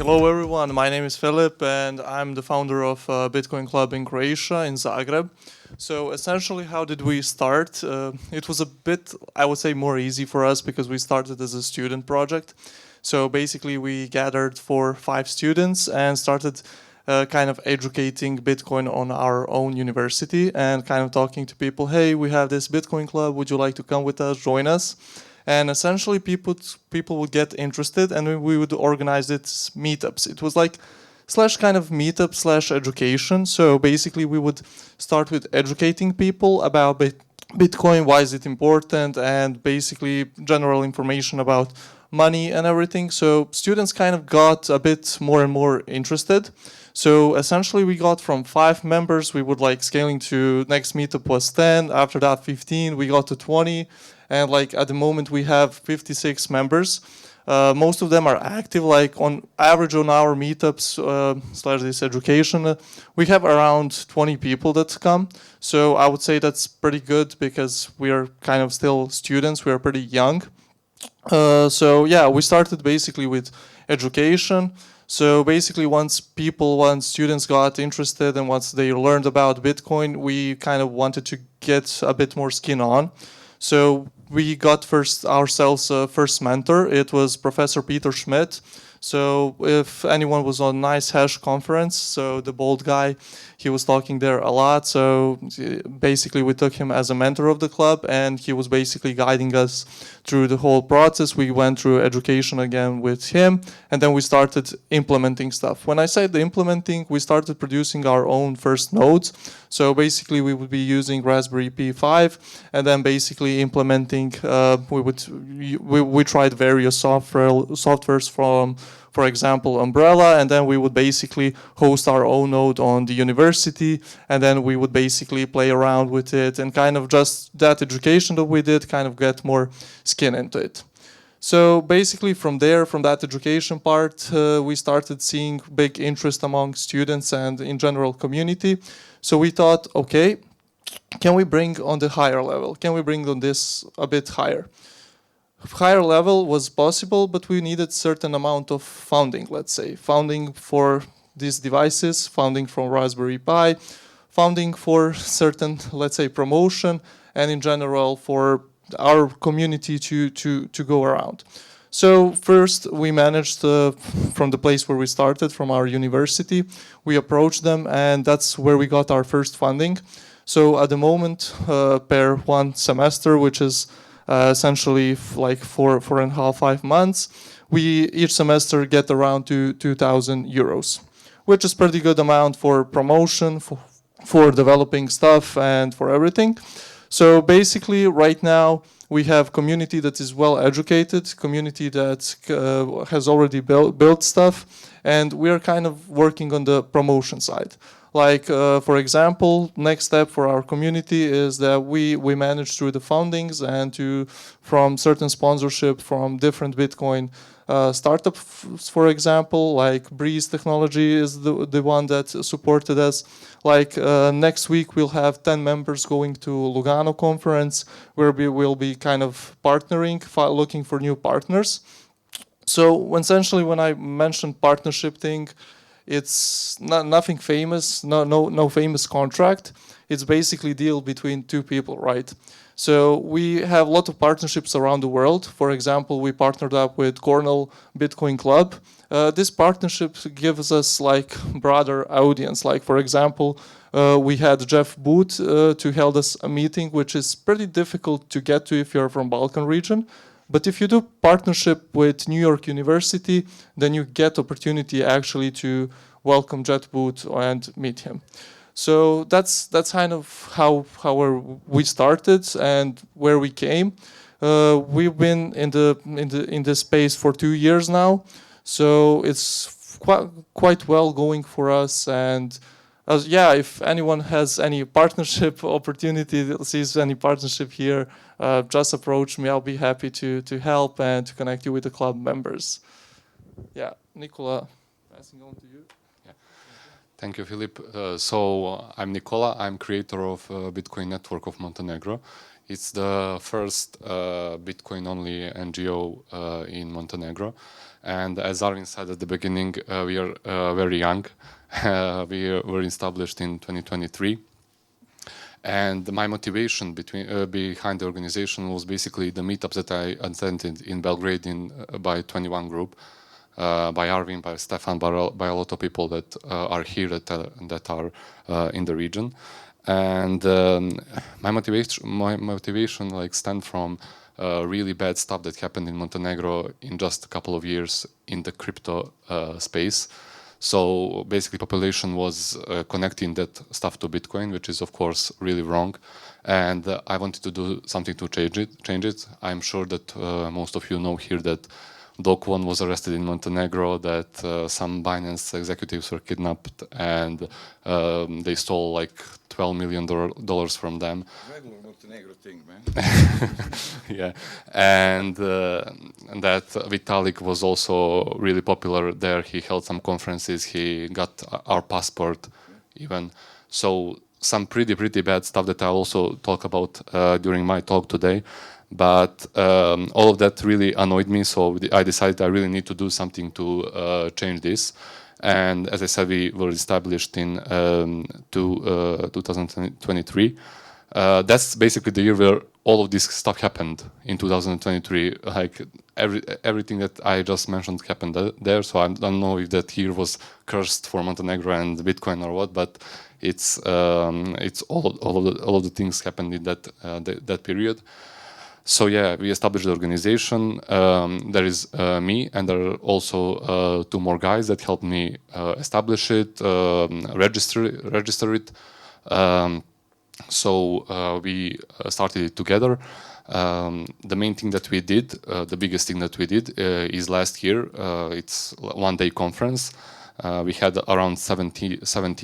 Hello everyone, my name is Filip and I'm the founder of Bitcoin Club in Croatia, in Zagreb. So essentially how did we start? It was a bit, I would say, more easy for us because we started as a student project. So basically we gathered 4 or 5 students and started kind of educating Bitcoin on our own university and kind of talking to people, hey, we have this Bitcoin Club, would you like to come with us, join us? And essentially people would get interested and we would organize it meetups. It was like slash kind of meetup slash education. So basically we would start with educating people about Bitcoin, why is it important, and basically general information about money and everything. So students kind of got a bit more and more interested. So essentially we got from 5 members, we would like scaling to next meetup was 10, after that 15, we got to 20. And like at the moment we have 56 members. Most of them are active, like on average on our meetups slash this education, we have around 20 people that come. So I would say that's pretty good because we are kind of still students, we are pretty young. So yeah, we started basically with education. So basically once students got interested and once they learned about Bitcoin, we kind of wanted to get a bit more skin on. So we got ourselves a first mentor. It was Professor Peter Schmidt. So if anyone was on Nice Hash conference, so the bald guy, he was talking there a lot. So basically we took him as a mentor of the club and he was basically guiding us through the whole process. We went through education again with him and then we started implementing stuff. When I say the implementing, we started producing our own first nodes. So basically we would be using Raspberry Pi 5 and then basically implementing, we tried various softwares from, for example, Umbrella, and then we would basically host our own node on the university, and then we would basically play around with it and kind of just that education that we did kind of get more skin into it. So basically from there, from that education part, we started seeing big interest among students and in general community. So we thought, okay, can we bring on the higher level? Can we bring on this a bit higher? Higher level was possible, but we needed certain amount of funding, let's say. Funding for these devices, funding from Raspberry Pi, funding for certain, let's say, promotion, and in general for our community to go around. So first we managed from the place where we started, from our university, we approached them and that's where we got our first funding. So at the moment, per 1 semester, which is essentially like 4.5, 5 months, we each semester get around to 2,000 euros, which is pretty good amount for promotion, for developing stuff and for everything. So basically right now we have community that is well educated, community that has already built stuff, and we are kind of working on the promotion side. Like, for example, next step for our community is that we manage through the fundings and from certain sponsorship from different Bitcoin startups, for example, like Breeze Technology is the one that supported us. Like next week we'll have 10 members going to Lugano conference where we will be kind of partnering, looking for new partners. So essentially when I mentioned partnership thing, it's nothing famous, no famous contract. It's basically deal between 2 people, right? So we have a lot of partnerships around the world. For example, we partnered up with Cornell Bitcoin Club. This partnership gives us like broader audience. Like for example, we had Jeff Booth to held us a meeting, which is pretty difficult to get to if you're from Balkan region. But if you do partnership with New York University, then you get opportunity actually to welcome Jeff Booth and meet him. So that's kind of how we started and where we came. We've been in the space for 2 years now, so it's quite well going for us. And yeah, if anyone has any partnership opportunity, sees any partnership here, just approach me. I'll be happy to help and to connect you with the club members. Yeah, Nikola, passing on to you. Thank you, Filip. So I'm Nikola. I'm creator of Bitcoin Network of Montenegro. It's the first Bitcoin-only NGO in Montenegro. And as Arvin said at the beginning, we are very young. We were established in 2023. And my motivation behind the organization was basically the meetups that I attended in Belgrade by 21 group, by Arvin, by Stefan, by a lot of people that are here that are in the region. And my motivation like stemmed from really bad stuff that happened in Montenegro in just a couple of years in the crypto space. So basically, population was connecting that stuff to Bitcoin, which is of course really wrong. And I wanted to do something to change it. I'm sure that most of you know here that Dokwan was arrested in Montenegro, that some Binance executives were kidnapped, and they stole like $12 million from them. Regular Montenegro thing, man. Yeah, and that Vitalik was also really popular there. He held some conferences. He got our passport, even. So some pretty bad stuff that I'll also talk about during my talk today. But all of that really annoyed me, so I decided I really need to do something to change this. And as I said, we were established in 2023. That's basically the year where all of this stuff happened in 2023. Like everything that I just mentioned happened there. So I don't know if that year was cursed for Montenegro and Bitcoin or what, but it's all of the things happened in that period. So yeah, we established the organization. There is me, and there are also 2 more guys that helped me establish it, register it. So we started it together. The main thing that we did, the biggest thing that we did, is last year. It's one-day conference. We had around 70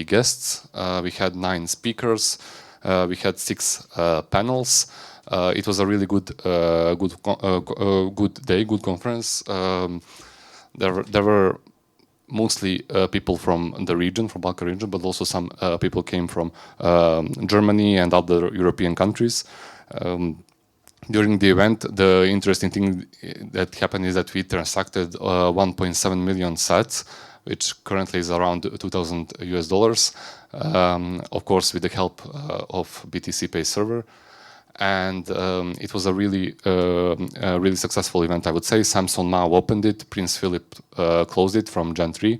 guests. We had 9 speakers. We had 6 panels. It was a really good day, good conference. There were mostly people from the region, from Balkan region, but also some people came from Germany and other European countries. During the event, the interesting thing that happened is that we transacted 1.7 million sats, which currently is around $2,000 of course, with the help of BTC Pay server. And it was a really successful event, I would say. Samson Mao opened it, Prince Philip closed it from Gen 3.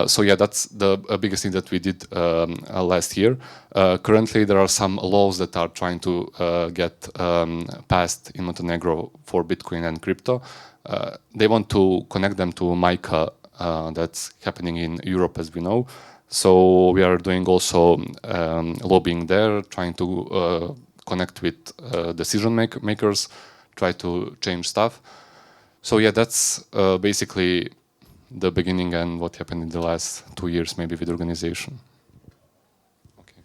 So yeah, that's the biggest thing that we did last year. Currently, there are some laws that are trying to get passed in Montenegro for Bitcoin and crypto. They want to connect them to MiCA, that's happening in Europe, as we know. So we are doing also lobbying there, trying to connect with decision makers, try to change stuff. So yeah, that's basically the beginning and what happened in the last 2 years, maybe, with the organization. Okay.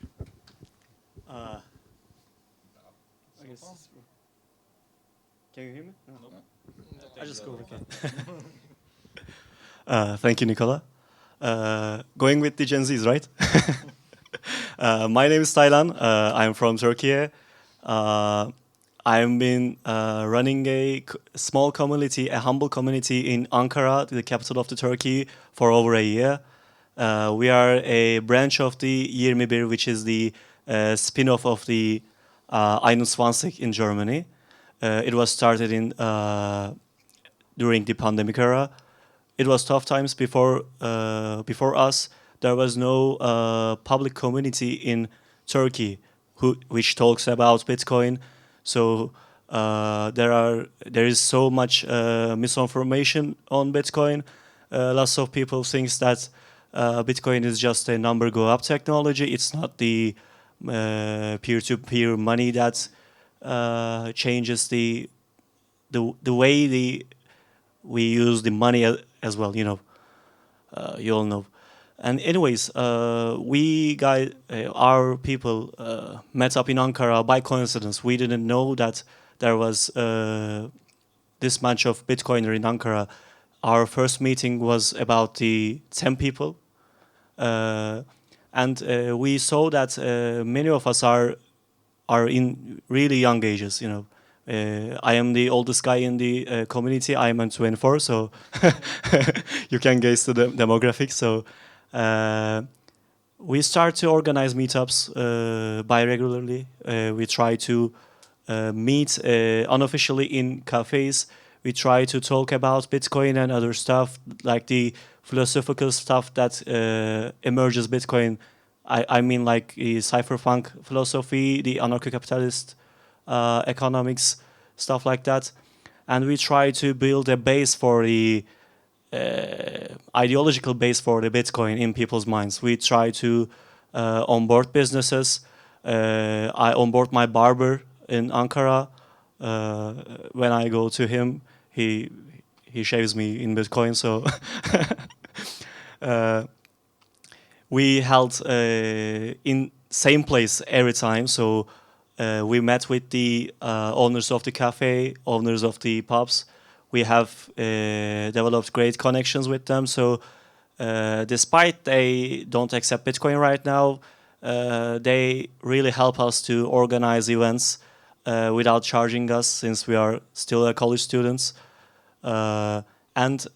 Can you hear me? No. I just go. Okay. Thank you, Nicola. Going with the Gen Zs, right? My name is Taylan. I'm from Turkey. I've been running a small community, a humble community in Ankara, the capital of the Turkey, for over a year. We are a branch of the 21, which is the spin-off of the 21 in Germany. It was started during the pandemic era. It was tough times before us. There was no public community in Turkey which talks about Bitcoin. So there is so much misinformation on Bitcoin. Lots of people think that Bitcoin is just a number go up technology. It's not the peer-to-peer money that changes the way we use the money as well. You know, you all know. And anyways, our people met up in Ankara by coincidence. We didn't know that there was this much of Bitcoiner in Ankara. Our first meeting was about the 10 people. And we saw that many of us are are in really young ages. I am the oldest guy in the community. I am 24, so you can guess the demographics. So we start to organize meetups bi-regularly. We try to meet unofficially in cafes. We try to talk about Bitcoin and other stuff, like the philosophical stuff that emerges Bitcoin. I mean, like the cypherpunk philosophy, the anarcho-capitalist economics, stuff like that. And we try to build a base for the ideological base for the Bitcoin in people's minds. We try to onboard businesses. I onboard my barber in Ankara. When I go to him, he shaves me in Bitcoin. So we held in same place every time. So we met with the owners of the cafe, owners of the pubs. We have developed great connections with them. So despite they don't accept Bitcoin right now, they really help us to organize events without charging us, since we are still college students. And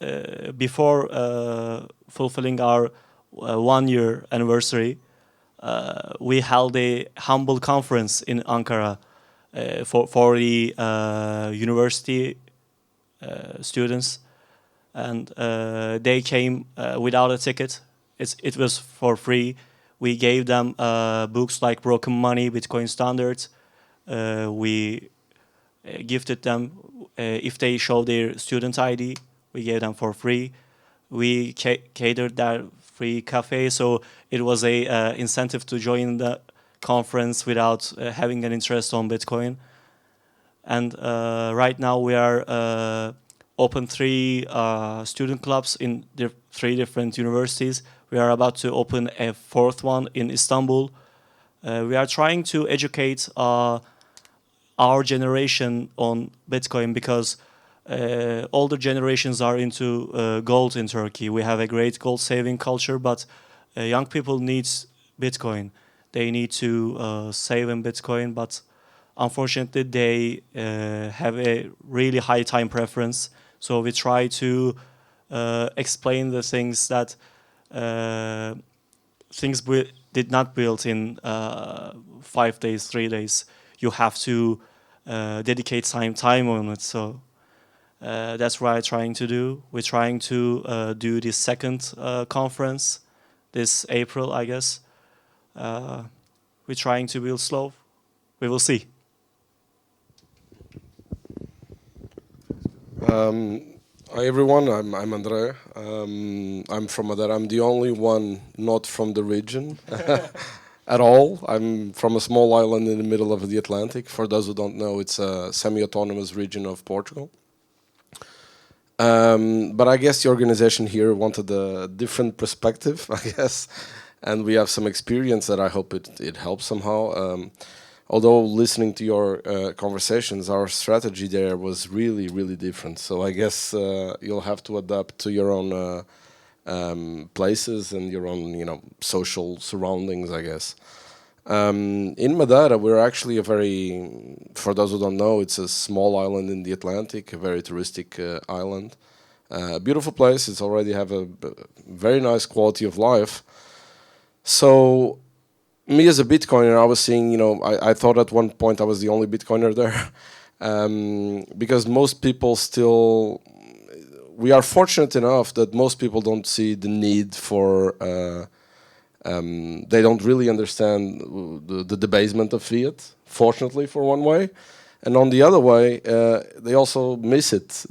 before fulfilling our 1-year anniversary, we held a humble conference in Ankara for the university students, and they came without a ticket. It was for free. We gave them books like Broken Money, Bitcoin Standards. We gifted them if they show their student ID. We gave them for free. We catered their free cafe, so it was a incentive to join the conference without having an interest on Bitcoin. And right now we are open 3 student clubs in 3 different universities. We are about to open a 4th one in Istanbul. We are trying to educate our generation on Bitcoin, because older generations are into gold in Turkey. We have a great gold saving culture, but young people need Bitcoin. They need to save in Bitcoin, but unfortunately they have a really high time preference. So we try to explain the things that things did not build in 5 days, 3 days. You have to dedicate time on it. So that's what I'm trying to do. We're trying to do the 2nd conference this April, I guess. We're trying to build slow. We will see. Hi everyone, I'm Andrea. I'm from Madeira. I'm the only one not from the region at all. I'm from a small island in the middle of the Atlantic. For those who don't know, it's a semi-autonomous region of Portugal. But I guess the organization here wanted a different perspective, I guess, and we have some experience that I hope it helps somehow. Although listening to your conversations, our strategy there was really, really different. So I guess you'll have to adapt to your own places and your own, social surroundings, I guess. In Madeira, we're actually for those who don't know, it's a small island in the Atlantic, a very touristic island. Beautiful place. It's already have a very nice quality of life. So me as a Bitcoiner, I was seeing, I thought at one point I was the only Bitcoiner there. Because most people we are fortunate enough that most people don't see the need for, they don't really understand the debasement of fiat, fortunately for one way. And on the other way, they also miss it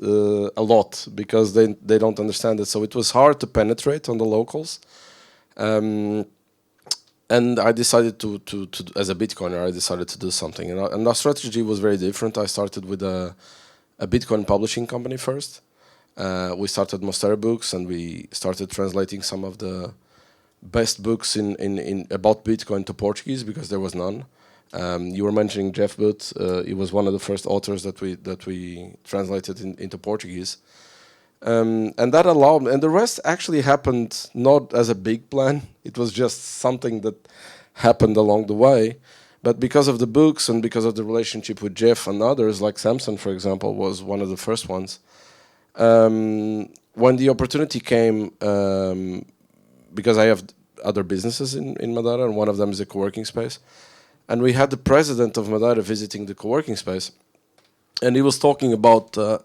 a lot because they don't understand it. So it was hard to penetrate on the locals. And I decided to as a Bitcoiner, I decided to do something. And our strategy was very different. I started with a Bitcoin publishing company first. We started Madeira Books, and we started translating some of the best books in about Bitcoin to Portuguese, because there was none. You were mentioning Jeff Booth. He was one of the first authors that we translated into Portuguese. And that allowed, and the rest actually happened not as a big plan. It was just something that happened along the way. But because of the books and because of the relationship with Jeff and others, like Samson, for example, was one of the first ones. When the opportunity came, because I have other businesses in Madeira, and one of them is a co-working space, and we had the president of Madeira visiting the co-working space, and he was talking about the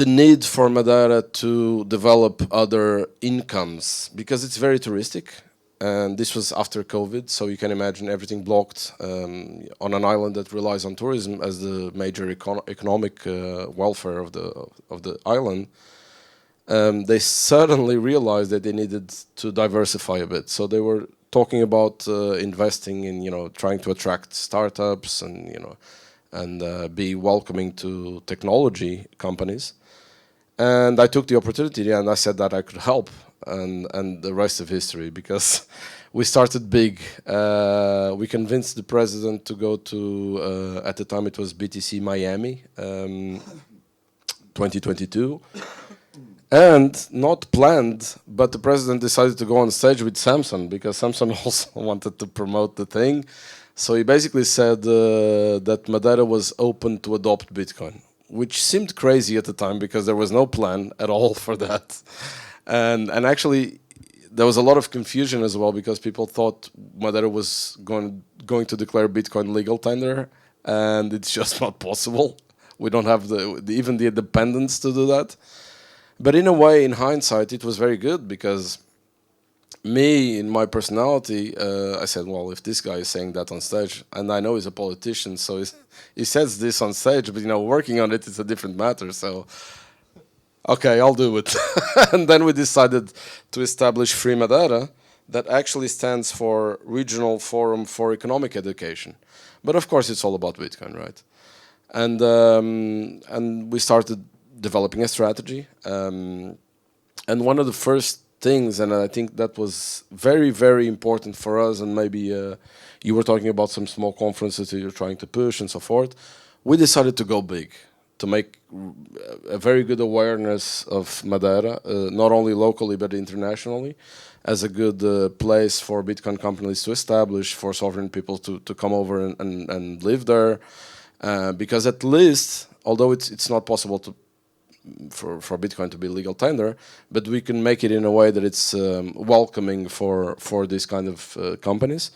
need for Madeira to develop other incomes, because it's very touristic. And this was after COVID, so you can imagine everything blocked on an island that relies on tourism as the major economic welfare of the island. They suddenly realized that they needed to diversify a bit. So they were talking about investing in, trying to attract startups and be welcoming to technology companies. And I took the opportunity and I said that I could help. And the rest of history, because we started big. We convinced the president to go to, at the time it was BTC Miami, 2022. And not planned, but the president decided to go on stage with Samson, because Samson also wanted to promote the thing. So he basically said that Madeira was open to adopt Bitcoin, which seemed crazy at the time because there was no plan at all for that. And actually, there was a lot of confusion as well, because people thought Madeira was going to declare Bitcoin legal tender, and it's just not possible. We don't have even the independence to do that. But in a way, in hindsight, it was very good, because me, in my personality, I said, well, if this guy is saying that on stage, and I know he's a politician, so he says this on stage, but working on it is a different matter. So, okay, I'll do it. And then we decided to establish Free Madeira, that actually stands for Regional Forum for Economic Education. But of course, it's all about Bitcoin, right? And we started developing a strategy. And one of the first things, and I think that was very, very important for us, and maybe you were talking about some small conferences that you're trying to push and so forth, we decided to go big, to make a very good awareness of Madeira, not only locally but internationally, as a good place for Bitcoin companies to establish, for sovereign people to come over and live there. Because at least, although it's not possible for Bitcoin to be legal tender, but we can make it in a way that it's welcoming for these kind of companies.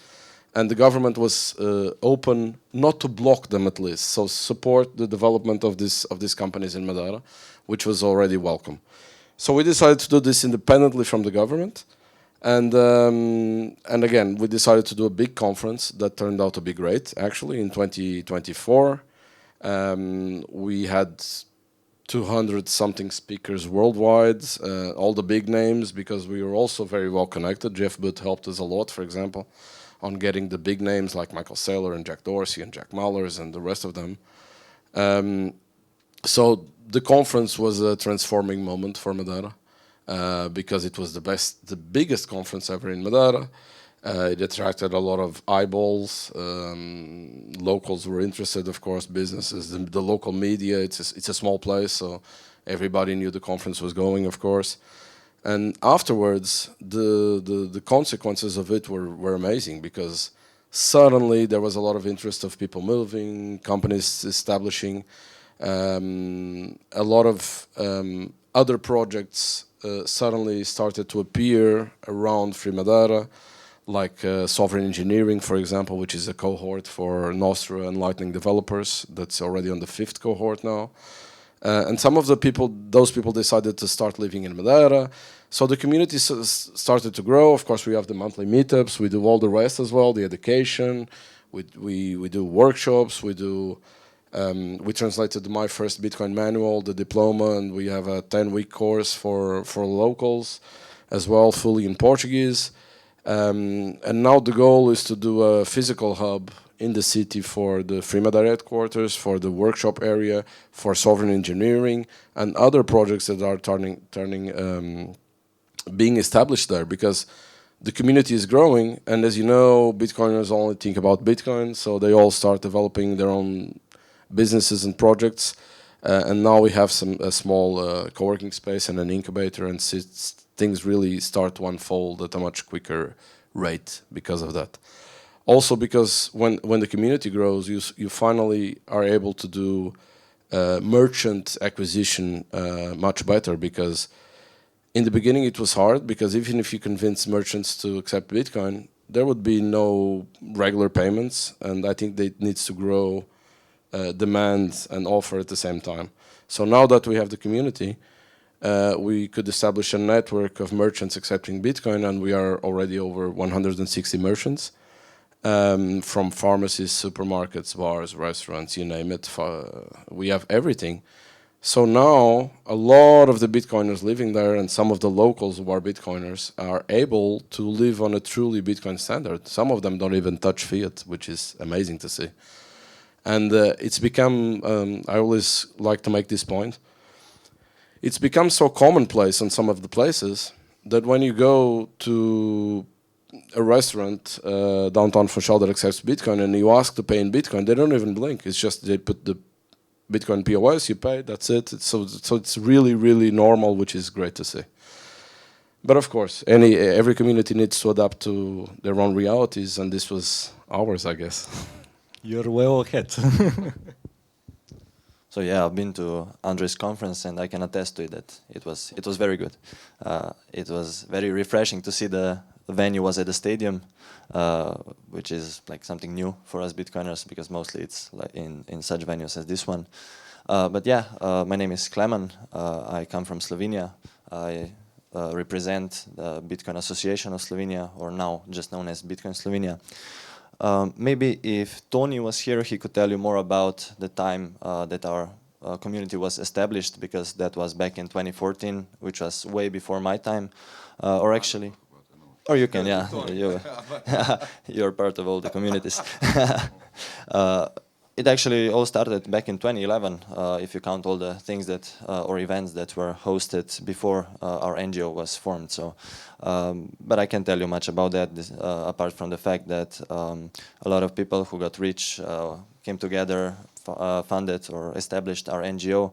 And the government was open not to block them, at least, so support the development of these companies in Madeira, which was already welcome. So we decided to do this independently from the government, and again we decided to do a big conference that turned out to be great. Actually, in 2024, we had 200 something speakers worldwide, all the big names, because we were also very well connected. Jeff Butt helped us a lot, for example, on getting the big names like Michael Saylor and Jack Dorsey and Jack Mallers and the rest of them. So the conference was a transforming moment for Madeira, because it was the biggest conference ever in Madeira. It attracted a lot of eyeballs. Locals were interested, of course, businesses, the local media. It's a small place, so everybody knew the conference was going, of course. And afterwards, the consequences of it were amazing, because suddenly there was a lot of interest of people moving, companies establishing, a lot of other projects suddenly started to appear around Free Madeira, like Sovereign Engineering, for example, which is a cohort for Nostra and Lightning developers. That's already on the 5th cohort now. And some of those people decided to start living in Madeira. So the community started to grow. Of course, we have the monthly meetups. We do all the rest as well, the education. We do workshops. We translated my first Bitcoin manual, the diploma, and we have a 10-week course for locals as well, fully in Portuguese. And now the goal is to do a physical hub in the city for the Free Madeira headquarters, for the workshop area, for sovereign engineering, and other projects that are being established there, because the community is growing. And as you know, Bitcoiners only think about Bitcoin, so they all start developing their own businesses and projects. And now we have a small co-working space and an incubator, and things really start to unfold at a much quicker rate because of that. Also because when the community grows, you finally are able to do merchant acquisition much better, because in the beginning it was hard, because even if you convince merchants to accept Bitcoin, there would be no regular payments, and I think it needs to grow demand and offer at the same time. So now that we have the community, we could establish a network of merchants accepting Bitcoin, and we are already over 160 merchants, from pharmacies, supermarkets, bars, restaurants, you name it. We have everything. So now a lot of the Bitcoiners living there, and some of the locals who are Bitcoiners, are able to live on a truly Bitcoin standard. Some of them don't even touch fiat, which is amazing to see. And it's become, I always like to make this point, it's become so commonplace in some of the places that when you go to a restaurant downtown Funchal that accepts Bitcoin and you ask to pay in Bitcoin, they don't even blink. It's just they put the Bitcoin POS, you pay, that's it. So it's really, really normal, which is great to see. But of course, every community needs to adapt to their own realities, and this was ours, I guess. You're well ahead. So yeah, I've been to Andre's conference, and I can attest to it that it was very good. It was very refreshing to see the venue was at the stadium, which is like something new for us Bitcoiners, because mostly it's like in such venues as this one. But yeah, my name is Kleman. I come from Slovenia. I represent the Bitcoin Association of Slovenia, or now just known as Bitcoin Slovenia. Maybe if Tony was here, he could tell you more about the time that our community was established, because that was back in 2014, which was way before my time, or actually, or you can, yeah, you're part of all the communities. It actually all started back in 2011, if you count all the things that or events that were hosted before our NGO was formed. So, but I can't tell you much about that, apart from the fact that a lot of people who got rich came together, funded or established our NGO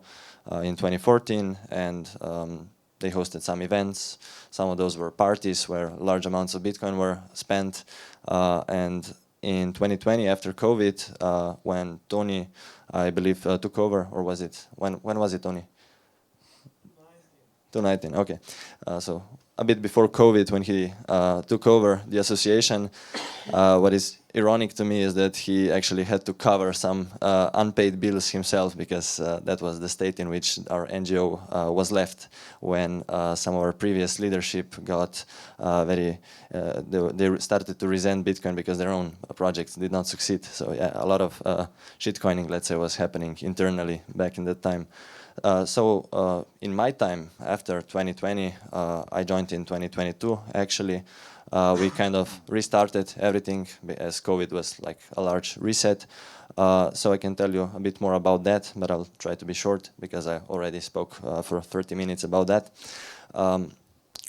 in 2014, and they hosted some events. Some of those were parties where large amounts of Bitcoin were spent, and in 2020, after COVID, when Tony, I believe, took over, or was it, when was it, Tony? 2019, okay. So a bit before COVID, when he took over the association, what is ironic to me is that he actually had to cover some unpaid bills himself, because that was the state in which our NGO was left when some of our previous leadership got they started to resent Bitcoin because their own projects did not succeed. So yeah, a lot of shitcoining, let's say, was happening internally back in that time. So in my time after 2020, I joined in 2022 actually. We kind of restarted everything, as COVID was like a large reset. So I can tell you a bit more about that, but I'll try to be short because I already spoke for 30 minutes about that.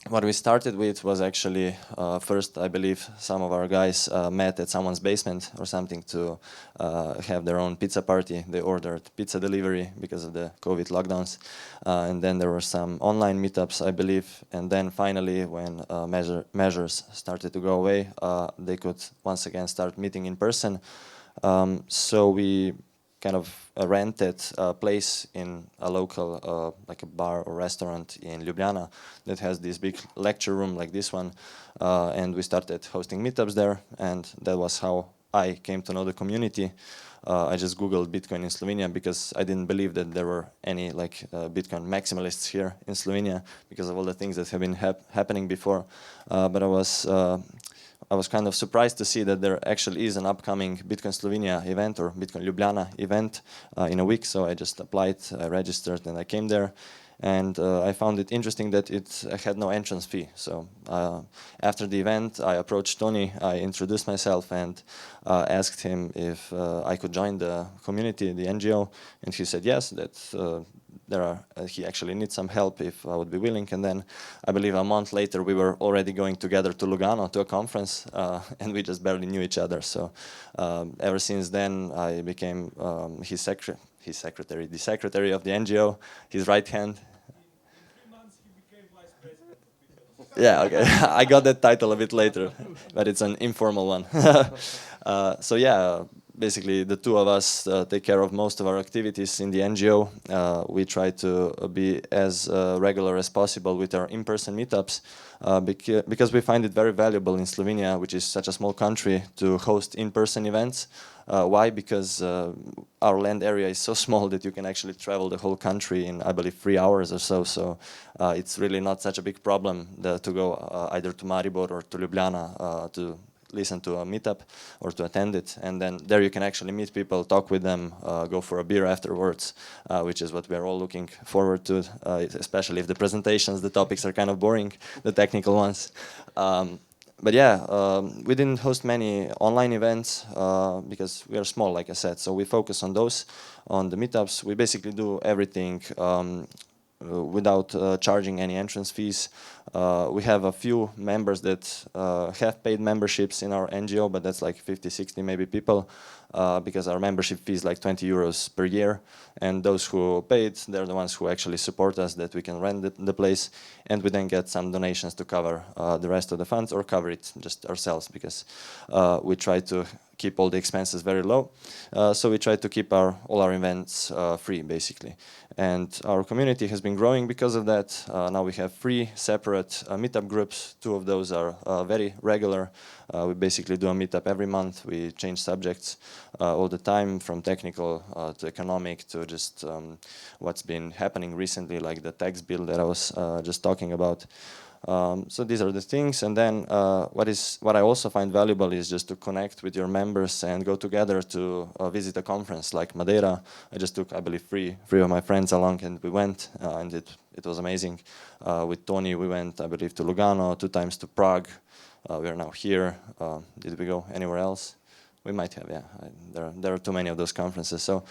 What we started with was actually, first, I believe, some of our guys met at someone's basement or something to have their own pizza party. They ordered pizza delivery because of the COVID lockdowns. And then there were some online meetups, I believe. And then finally, when measures started to go away, they could once again start meeting in person. So we kind of rented a place in a local, like a bar or restaurant in Ljubljana that has this big lecture room like this one, and we started hosting meetups there, and that was how I came to know the community. I just Googled Bitcoin in Slovenia because I didn't believe that there were any like Bitcoin maximalists here in Slovenia because of all the things that have been happening before, but I was kind of surprised to see that there actually is an upcoming Bitcoin Slovenia event or Bitcoin Ljubljana event in a week. So I just applied, I registered, and I came there. And I found it interesting that it had no entrance fee. So after the event, I approached Tony, I introduced myself and asked him if I could join the community, the NGO. And he said yes, that he actually needs some help if I would be willing. And then I believe a month later, we were already going together to Lugano to a conference, and we just barely knew each other. So ever since then, I became his secretary, the secretary of the NGO, his right hand. In 3 months, he became vice president of Bitcoin. Yeah, okay. I got that title a bit later, but it's an informal one. So yeah, basically the two of us take care of most of our activities in the NGO. We try to be as regular as possible with our in-person meetups because we find it very valuable in Slovenia, which is such a small country, to host in-person events. Why? Because our land area is so small that you can actually travel the whole country in, I believe, 3 hours or so. So it's really not such a big problem to go either to Maribor or to Ljubljana to listen to a meetup or to attend it. And then there you can actually meet people, talk with them, go for a beer afterwards, which is what we're all looking forward to, especially if the presentations, the topics are kind of boring, the technical ones. But yeah, we didn't host many online events because we are small, like I said. So we focus on those, on the meetups. We basically do everything without charging any entrance fees. We have a few members that have paid memberships in our NGO, but that's like 50, 60 maybe people, because our membership fee is like 20 euros per year. And those who paid, they're the ones who actually support us, that we can rent the place. And we then get some donations to cover the rest of the funds, or cover it just ourselves, because we try to keep all the expenses very low. So we try to keep all our events free, basically. And our community has been growing because of that. Now we have 3 separate meetup groups. 2 of those are very regular. We basically do a meetup every month. We change subjects all the time, from technical to economic to just what's been happening recently, like the tax bill that I was just talking about. So these are the things. And then what I also find valuable is just to connect with your members and go together to visit a conference like Madeira. I just took, I believe, three of my friends along, and we went, and it was amazing. With Tony, we went, I believe, to Lugano, 2 times to Prague. We are now here. Did we go anywhere else? We might have, yeah. There are too many of those conferences. So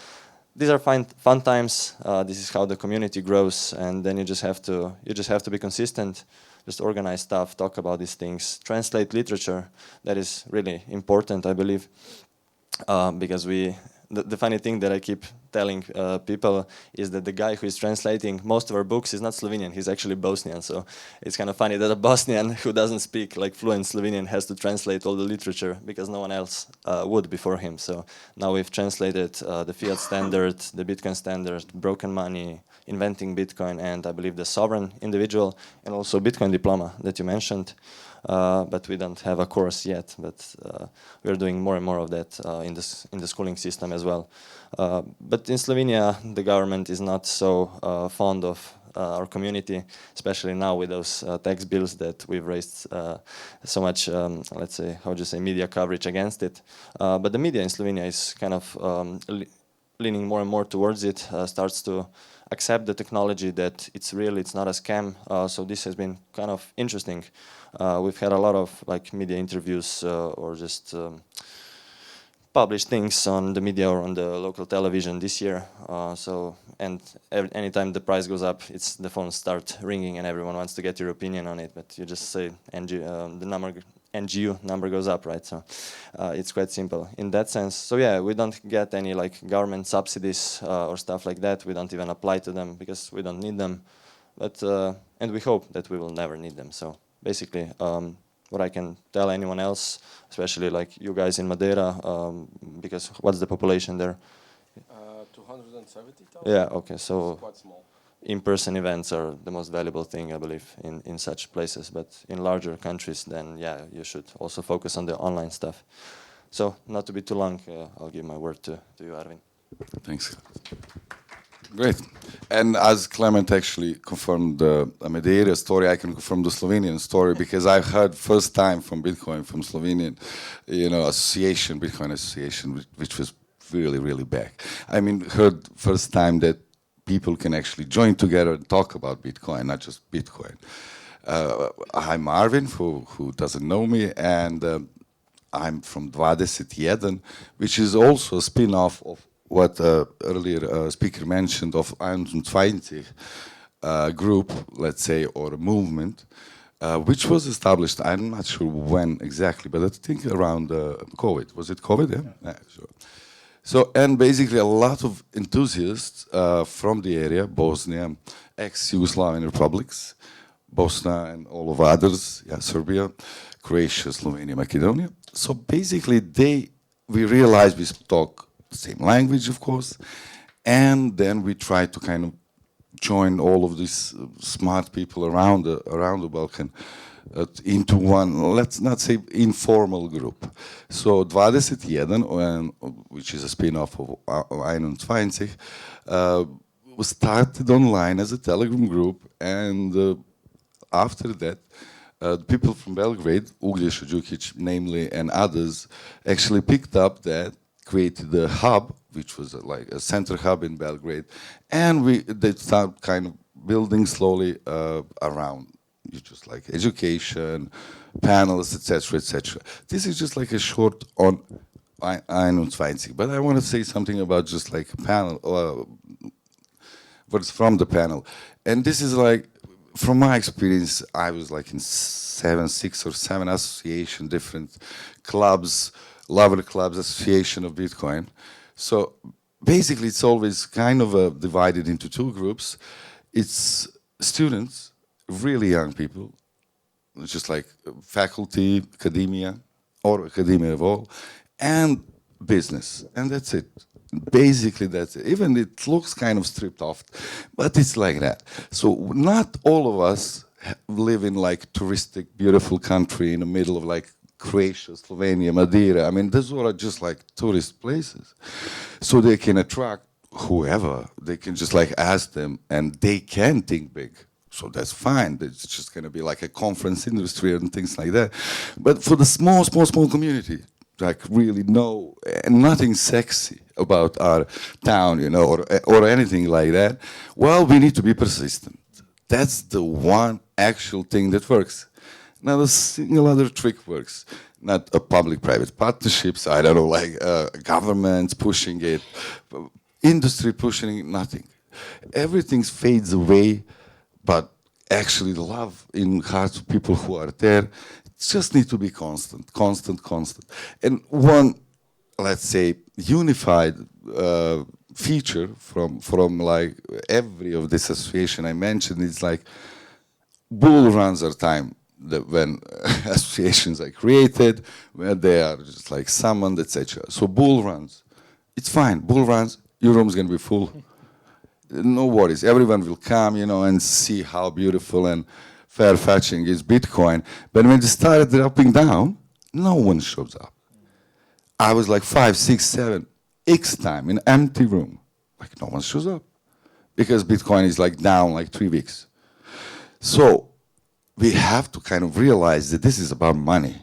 these are fun times. This is how the community grows, and then you just have to be consistent. Just organize stuff, talk about these things, translate literature. That is really important, I believe, because the funny thing that I keep telling people is that the guy who is translating most of our books is not Slovenian, he's actually Bosnian. So it's kind of funny that a Bosnian who doesn't speak like fluent Slovenian has to translate all the literature, because no one else would before him. So now we've translated the fiat standard, the Bitcoin standard, broken money, inventing Bitcoin, and I believe the sovereign individual, and also Bitcoin diploma that you mentioned. But we don't have a course yet, but we're doing more and more of that in the schooling system as well. But in Slovenia, the government is not so fond of our community, especially now with those tax bills that we've raised so much, let's say, how would you say, media coverage against it. But the media in Slovenia is kind of leaning more and more towards it, starts to accept the technology, that it's real, it's not a scam. So this has been kind of interesting. We've had a lot of like media interviews or just published things on the media or on the local television this year. And anytime the price goes up, the phones start ringing and everyone wants to get your opinion on it. But you just say the NGU number goes up, right? So it's quite simple in that sense. So yeah, we don't get any like government subsidies or stuff like that. We don't even apply to them because we don't need them. But and we hope that we will never need them. So basically, what I can tell anyone else, especially like you guys in Madeira, because what's the population there? 270,000. Yeah. Okay. So it's quite small. In-person events are the most valuable thing, I believe, in such places. But in larger countries, then yeah, you should also focus on the online stuff. So not to be too long, I'll give my word to you, Arvin. Thanks. Great. And as Clement actually confirmed the Madeira story, I can confirm the Slovenian story, because I've heard first time from Bitcoin, from Slovenian, association, Bitcoin association, which was really, really back. I mean, heard first time that people can actually join together and talk about Bitcoin, not just Bitcoin. I'm Arvin, who doesn't know me, and I'm from 21, which is also a spin-off of what earlier speaker mentioned of 21 group, let's say, or a movement, which was established, I'm not sure when exactly, but I think around COVID. Was it COVID? Yeah, sure. So, and basically a lot of enthusiasts from the area, Bosnia, ex-Yugoslavian republics, Bosnia and all of others, yeah, Serbia, Croatia, Slovenia, Macedonia. So basically we realized we talk the same language, of course, and then we try to kind of join all of these smart people around the Balkan into one, let's not say informal group. So 21, which is a spin-off of 21, was started online as a Telegram group, and after that, people from Belgrade, Uglješa Đukić namely, and others, actually picked up that, created a hub, which was like a center hub in Belgrade, and they start kind of building slowly around, just like education, panels, etc., etc. This is just like a short on 21, but I want to say something about just like a panel, what's from the panel, and this is like, from my experience, I was like in 6 or 7 association, different clubs, lover clubs, association of Bitcoin. So basically it's always kind of divided into 2 groups. It's students, really young people, just like faculty, academia, or academia of all, and business, and that's it. Basically, that's it. Even it looks kind of stripped off, but it's like that. So not all of us live in like touristic, beautiful country in the middle of like Croatia, Slovenia, Madeira. I mean, those are just like tourist places. So they can attract whoever. They can just like ask them, and they can think big. So that's fine. It's just going to be like a conference industry and things like that. But for the small community, like really nothing sexy about our town, you know, or anything like that, well, we need to be persistent. That's the one actual thing that works. Not a single other trick works. Not a public-private partnerships, I don't know, like governments pushing it, industry pushing it, nothing. Everything fades away, but actually the love in hearts of people who are there just need to be constant. And one, let's say, unified feature from like every of this association I mentioned is like bull runs are time when associations are created, when they are just like summoned, etc. So bull runs, it's fine. Bull runs, your room's gonna be full. No worries. Everyone will come, you know, and see how beautiful and fair-fetching is Bitcoin. But when it started dropping down, no one shows up. I was like 5, 6, 7, X time in empty room. Like no one shows up. Because Bitcoin is like down like 3 weeks. So we have to kind of realize that this is about money.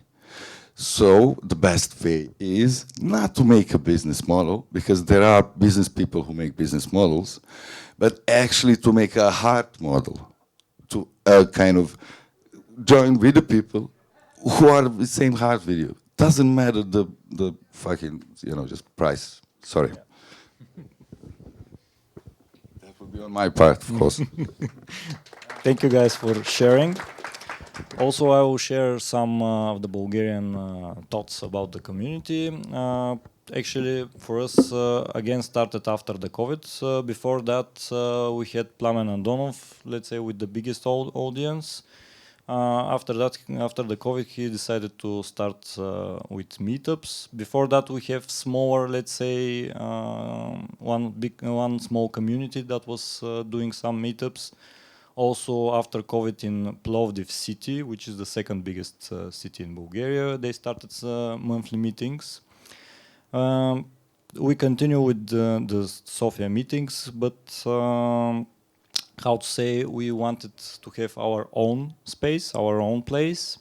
So the best way is not to make a business model, because there are business people who make business models, but actually to make a heart model, to kind of join with the people who are the same heart with you. Doesn't matter the fucking, you know, just price. Sorry. That would be on my part, of course. Thank you guys for sharing. Also, I will share some of the Bulgarian thoughts about the community. Actually, for us, again, started after the COVID. Before that, we had Plamen Andonov, let's say, with the biggest audience. After that, after the COVID, he decided to start with meetups. Before that, we have smaller, let's say, one small community that was doing some meetups. Also, after COVID in Plovdiv city, which is the second biggest city in Bulgaria, they started monthly meetings. We continue with the Sofia meetings, but how to say, we wanted to have our own space, our own place.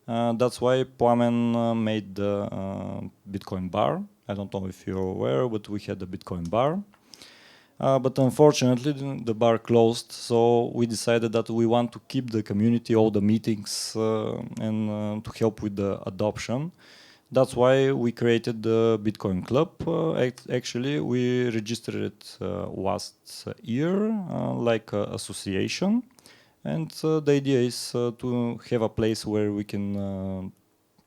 That's why Plamen made the Bitcoin bar. I don't know if you're aware, but we had the Bitcoin bar. But unfortunately, the bar closed, so we decided that we want to keep the community, all the meetings, and to help with the adoption. That's why we created the Bitcoin Club. Actually, we registered it last year, like an association. And the idea is to have a place where we can,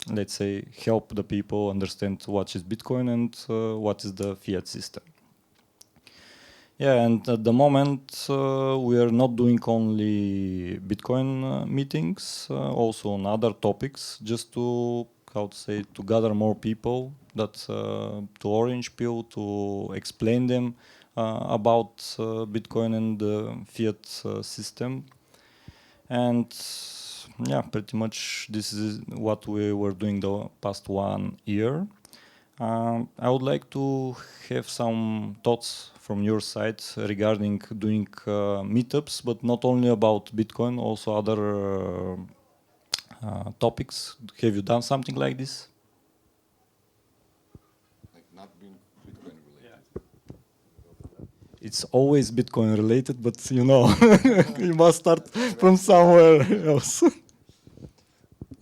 let's say, help the people understand what is Bitcoin and what is the fiat system. Yeah, and at the moment we are not doing only Bitcoin meetings, also on other topics, just to, how to say, to gather more people, that to orange pill, to explain them about Bitcoin and the fiat system. And yeah, pretty much this is what we were doing the past 1 year. I would like to have some thoughts from your side regarding doing meetups, but not only about Bitcoin, also other topics. Have you done something like this? Like not being Bitcoin related. It's always Bitcoin related, but you know, you must start from somewhere else.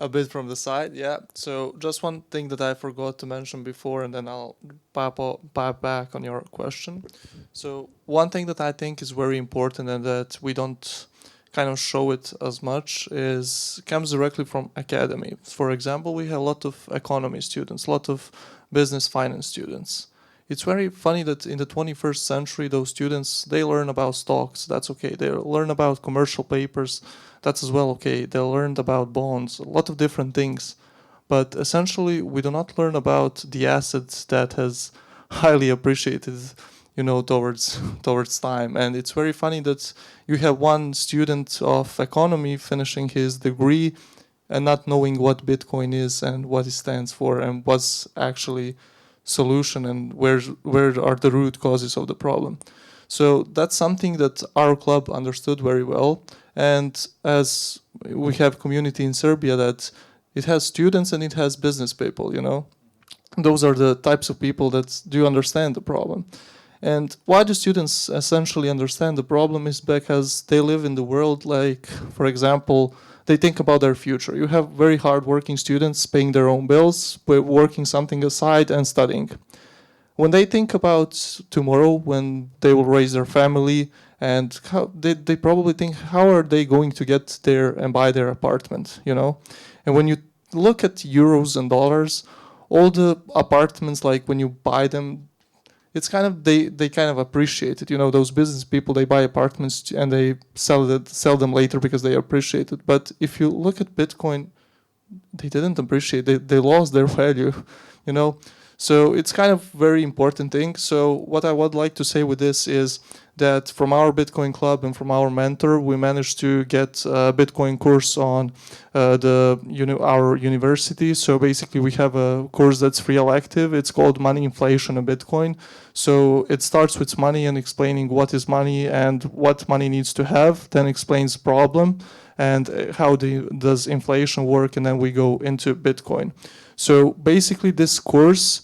A bit from the side, yeah. So just one thing that I forgot to mention before, and then I'll pop back on your question. So one thing that I think is very important and that we don't kind of show it as much is comes directly from academy. For example, we have a lot of economy students, a lot of business finance students. It's very funny that in the 21st century, those students, they learn about stocks. That's okay. They learn about commercial papers. That's as well okay. They learned about bonds, a lot of different things. But essentially, we do not learn about the assets that has highly appreciated, you know, towards time. And it's very funny that you have one student of economy finishing his degree and not knowing what Bitcoin is and what it stands for and what's actually solution and where are the root causes of the problem. So that's something that our club understood very well. And as we have community in Serbia that it has students and it has business people, you know. Those are the types of people that do understand the problem. And why do students essentially understand the problem is because they live in the world, like, for example, they think about their future. You have very hard-working students paying their own bills, working something aside and studying. When they think about tomorrow, when they will raise their family, and how they probably think, how are they going to get there and buy their apartment, you know? And when you look at euros and dollars, all the apartments, like when you buy them, it's kind of they kind of appreciate it. You know, those business people, they buy apartments and they sell them later because they appreciate it. But if you look at Bitcoin, they didn't appreciate it. They lost their value, you know. So it's kind of very important thing. So what I would like to say with this is that from our Bitcoin club and from our mentor, we managed to get a Bitcoin course on our university. So basically we have a course that's free elective. It's called Money, Inflation, and Bitcoin. So it starts with money and explaining what is money and what money needs to have, then explains problem and how does inflation work, and then we go into Bitcoin. So basically this course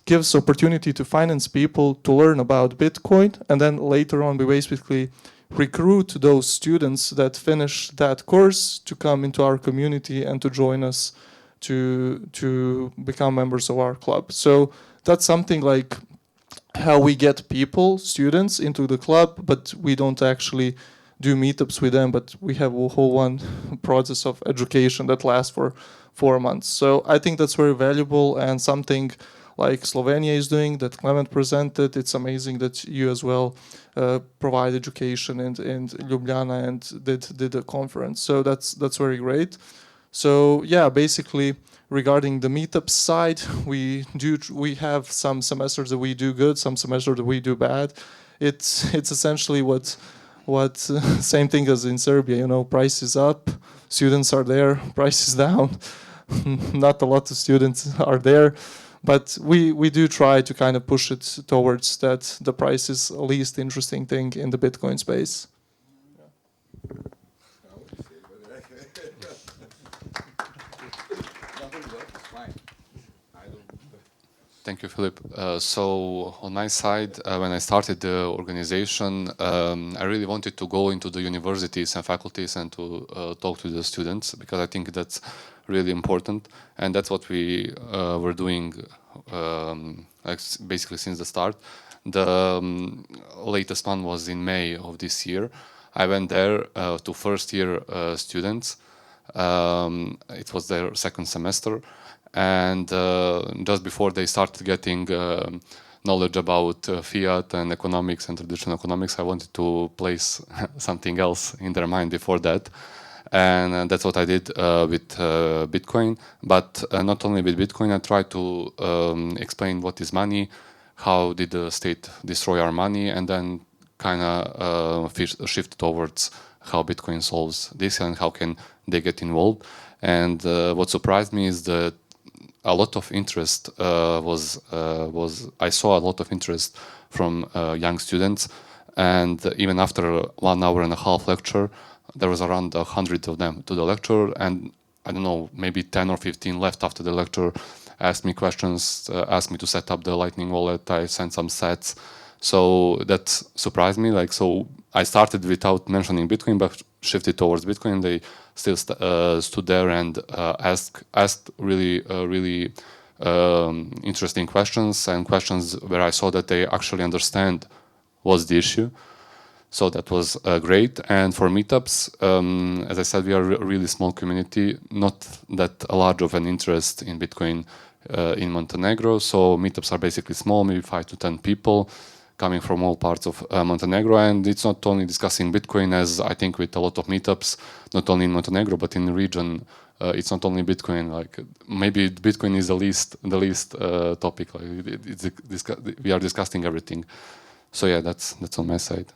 gives opportunity to finance people to learn about Bitcoin, and then later on we basically recruit those students that finish that course to come into our community and to join us to become members of our club. So that's something like how we get people, students into the club, but we don't actually do meetups with them, but we have a whole one process of education that lasts for 4 months. So I think that's very valuable, and something like Slovenia is doing that Clement presented. It's amazing that you as well provide education in Ljubljana and did a conference. So that's very great. So yeah, basically regarding the meetup side, we have some semesters that we do good, some semesters that we do bad. It's essentially what same thing as in Serbia, you know, price is up, students are there, price is down. Not a lot of students are there, but we do try to kind of push it towards that the price is the least interesting thing in the Bitcoin space. Thank you, Philip. So on my side, when I started the organization, I really wanted to go into the universities and faculties and to talk to the students, because I think that's really important. And that's what we were doing basically since the start. The latest one was in May of this year. I went there to first-year students. It was their second semester. And just before they started getting knowledge about fiat and economics and traditional economics. I wanted to place something else in their mind before that. And that's what I did with Bitcoin. But not only with Bitcoin, I tried to explain what is money, how did the state destroy our money, and then kind of shift towards how Bitcoin solves this and how can they get involved. And what surprised me is that a lot of interest I saw a lot of interest from young students, and even after 1.5 hour lecture, there was around 100 of them to the lecture, and I don't know, maybe 10 or 15 left after the lecture, asked me questions, asked me to set up the Lightning wallet. I sent some sets, so that surprised me. Like, so I started without mentioning Bitcoin, but shifted towards Bitcoin. They still stood there and asked really interesting questions, and questions where I saw that they actually understand what's the issue. So that was great. And for meetups, as I said, we are a really small community, not that large of an interest in Bitcoin in Montenegro. So meetups are basically small, maybe 5 to 10 people coming from all parts of Montenegro. And it's not only discussing Bitcoin, as I think with a lot of meetups, not only in Montenegro, but in the region, it's not only Bitcoin. Like, maybe Bitcoin is the least topic. Like, we are discussing everything. So yeah, that's on my side.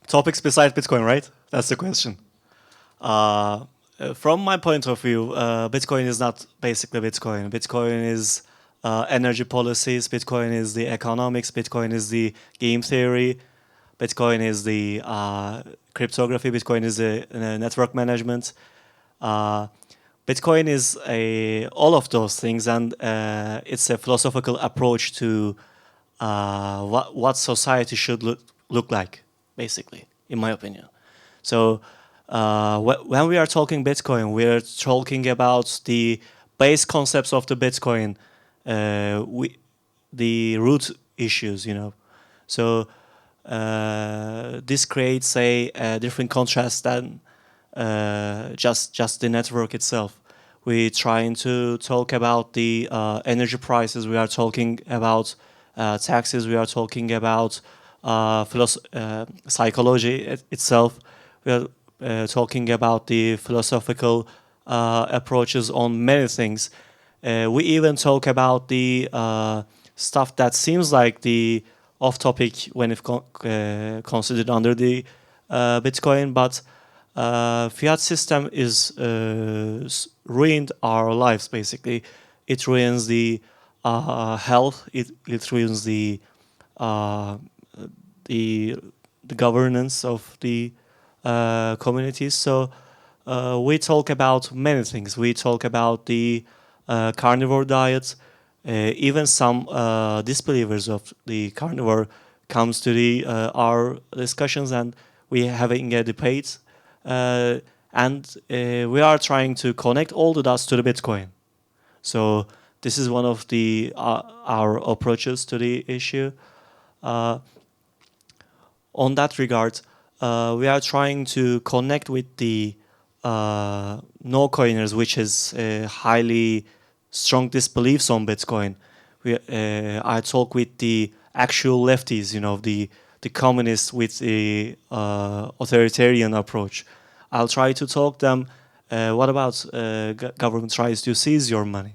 Topics besides Bitcoin, right? That's the question. From my point of view, Bitcoin is not basically Bitcoin. Bitcoin is energy policies. Bitcoin is the economics. Bitcoin is the game theory. Bitcoin is the cryptography. Bitcoin is the network management. Bitcoin is all of those things, and it's a philosophical approach to what society should look like, basically, in my opinion. So when we are talking Bitcoin, we are talking about the base concepts of the Bitcoin, the root issues, you know. So this creates a different contrast than just the network itself. We're trying to talk about the energy prices. We are talking about taxes. We are talking about psychology itself. We are talking about the philosophical approaches on many things. We even talk about the stuff that seems like the off-topic when it's considered under the Bitcoin, but fiat system is ruined our lives, basically. It ruins the health. It ruins the governance of the communities. So we talk about many things. We talk about the carnivore diet. Even some disbelievers of the carnivore comes to our discussions, and we having a debate. And we are trying to connect all the dots to the Bitcoin. So this is one of our approaches to the issue. On that regard, we are trying to connect with the no-coiners, which is highly strong disbeliefs on Bitcoin. I talk with the actual lefties, you know, the communists with the authoritarian approach. I'll try to talk them. What about government tries to seize your money?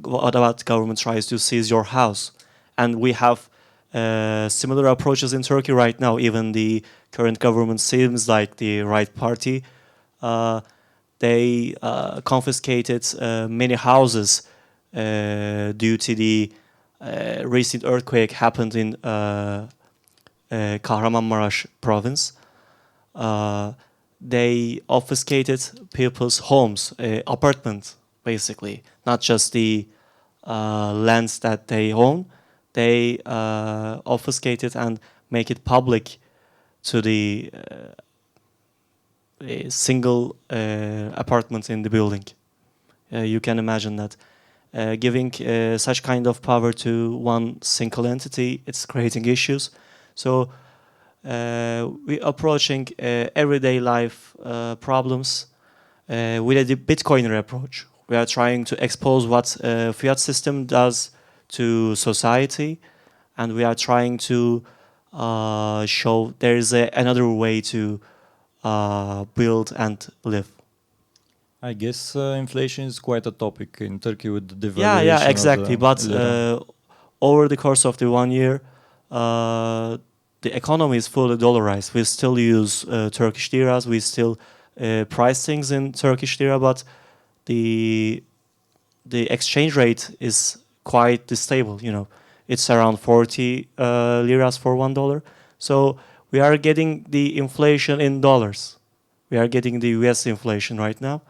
What about government tries to seize your house? And we have similar approaches in Turkey right now. Even the current government seems like the right party. They confiscated many houses due to the recent earthquake happened in Kahramanmaraş province. They obfuscated people's homes, apartments, basically, not just the lands that they own. They obfuscate it and make it public to the single apartment in the building. You can imagine that. Giving such kind of power to one single entity, it's creating issues. So we approaching everyday life problems with a Bitcoiner approach. We are trying to expose what fiat system does to society, and we are trying to show there is another way to build and live. I guess inflation is quite a topic in Turkey with the Yeah, devaluation yeah, of exactly. the But lira. over the course of the 1 year, the economy is fully dollarized. We still use Turkish liras. We still price things in Turkish lira, but the exchange rate is quite stable. You know, it's around 40 liras for $1. So we are getting the inflation in dollars. We are getting the US inflation right now,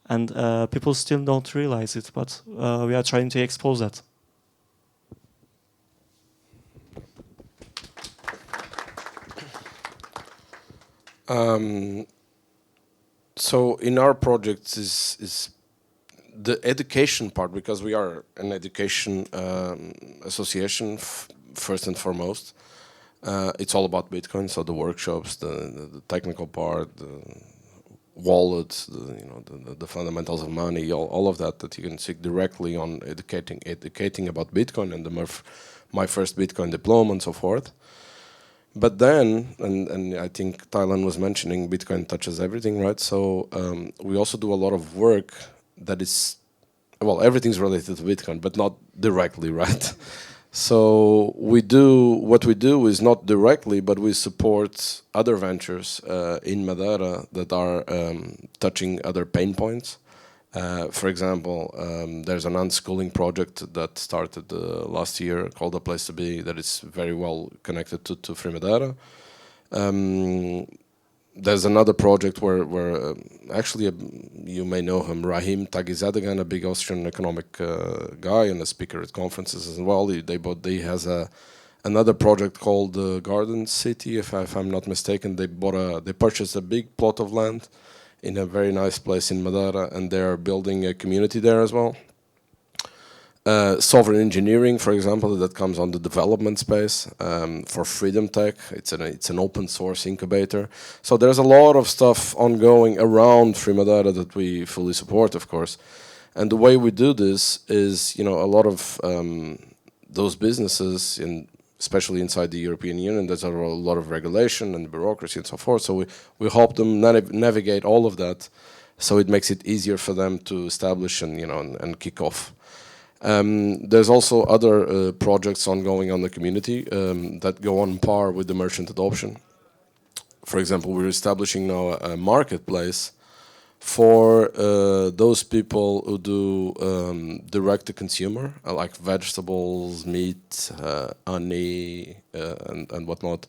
and people still don't realize it. But we are trying to expose that. So in our project is the education part, because we are an education association first and foremost. It's all about Bitcoin, so the workshops, the technical part, the wallets, the fundamentals of money, all of that you can see directly on educating about Bitcoin and my first Bitcoin diploma and so forth. But then, and I think Thailand was mentioning, Bitcoin touches everything, right? So we also do a lot of work that is, well, everything's related to Bitcoin, but not directly, right? So what we do is not directly, but we support other ventures in Madeira that are touching other pain points. For example, there's an unschooling project that started last year called A Place to Be that is very well connected to Free Madeira. There's another project where actually you may know him, Rahim Tagizadegan, a big Austrian economic guy and a speaker at conferences as well. He has another project called Garden City, if I'm not mistaken. They purchased a big plot of land in a very nice place in Madeira, and they're building a community there as well. Sovereign engineering, for example, that comes on the development space for Freedom Tech. It's an open source incubator. So there's a lot of stuff ongoing around Free Madeira that we fully support, of course. And the way we do this is, a lot of those businesses, especially inside the European Union, there's a lot of regulation and bureaucracy and so forth. So we help them navigate all of that, so it makes it easier for them to establish and kick off. There's also other projects ongoing on the community that go on par with the merchant adoption. For example, we're establishing now a marketplace for those people who do direct-to-consumer, like vegetables, meat, honey, and whatnot,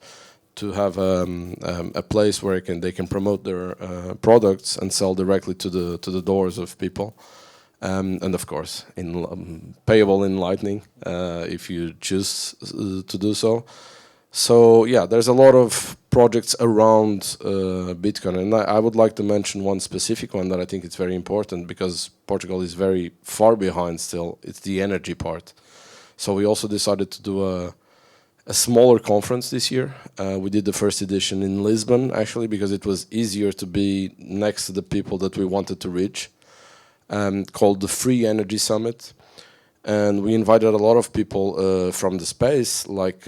to have a place where they can promote their products and sell directly to the doors of people. And of course, payable in Lightning if you choose to do so. So yeah, there's a lot of projects around Bitcoin, and I would like to mention one specific one that I think it's very important because Portugal is very far behind still. It's the energy part. So we also decided to do a smaller conference this year. We did the first edition in Lisbon, actually, because it was easier to be next to the people that we wanted to reach. Called the Free Energy Summit, and we invited a lot of people from the space, like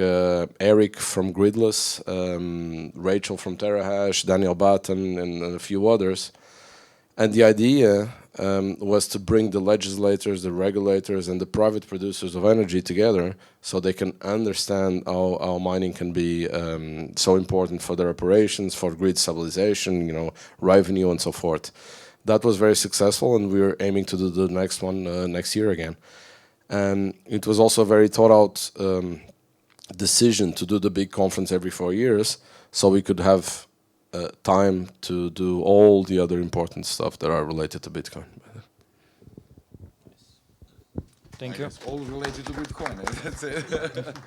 Eric from Gridless, Rachel from TerraHash, Daniel Batten, and a few others. And the idea was to bring the legislators, the regulators, and the private producers of energy together so they can understand how mining can be so important for their operations, for grid stabilization, revenue, and so forth. That was very successful, and we're aiming to do the next one next year again. And it was also a very thought-out decision to do the big conference every 4 years, so we could have time to do all the other important stuff that are related to Bitcoin. Thank you. All related to Bitcoin. That's it.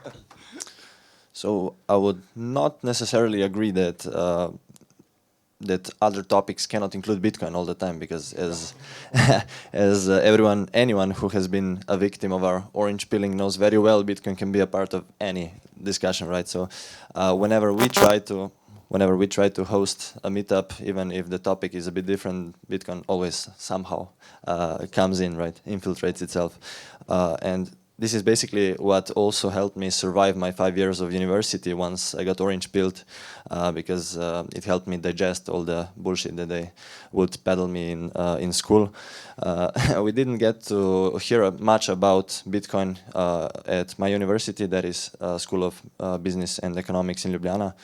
So I would not necessarily agree that that other topics cannot include Bitcoin all the time, because as as anyone who has been a victim of our orange pilling knows very well, Bitcoin can be a part of any discussion, right? So whenever we try to host a meetup, even if the topic is a bit different, Bitcoin always somehow comes in, right? Infiltrates itself, and this is basically what also helped me survive my 5 years of university once I got orange pilled, because it helped me digest all the bullshit that they would peddle me in school. We didn't get to hear much about Bitcoin at my university, that is School of Business and Economics in Ljubljana,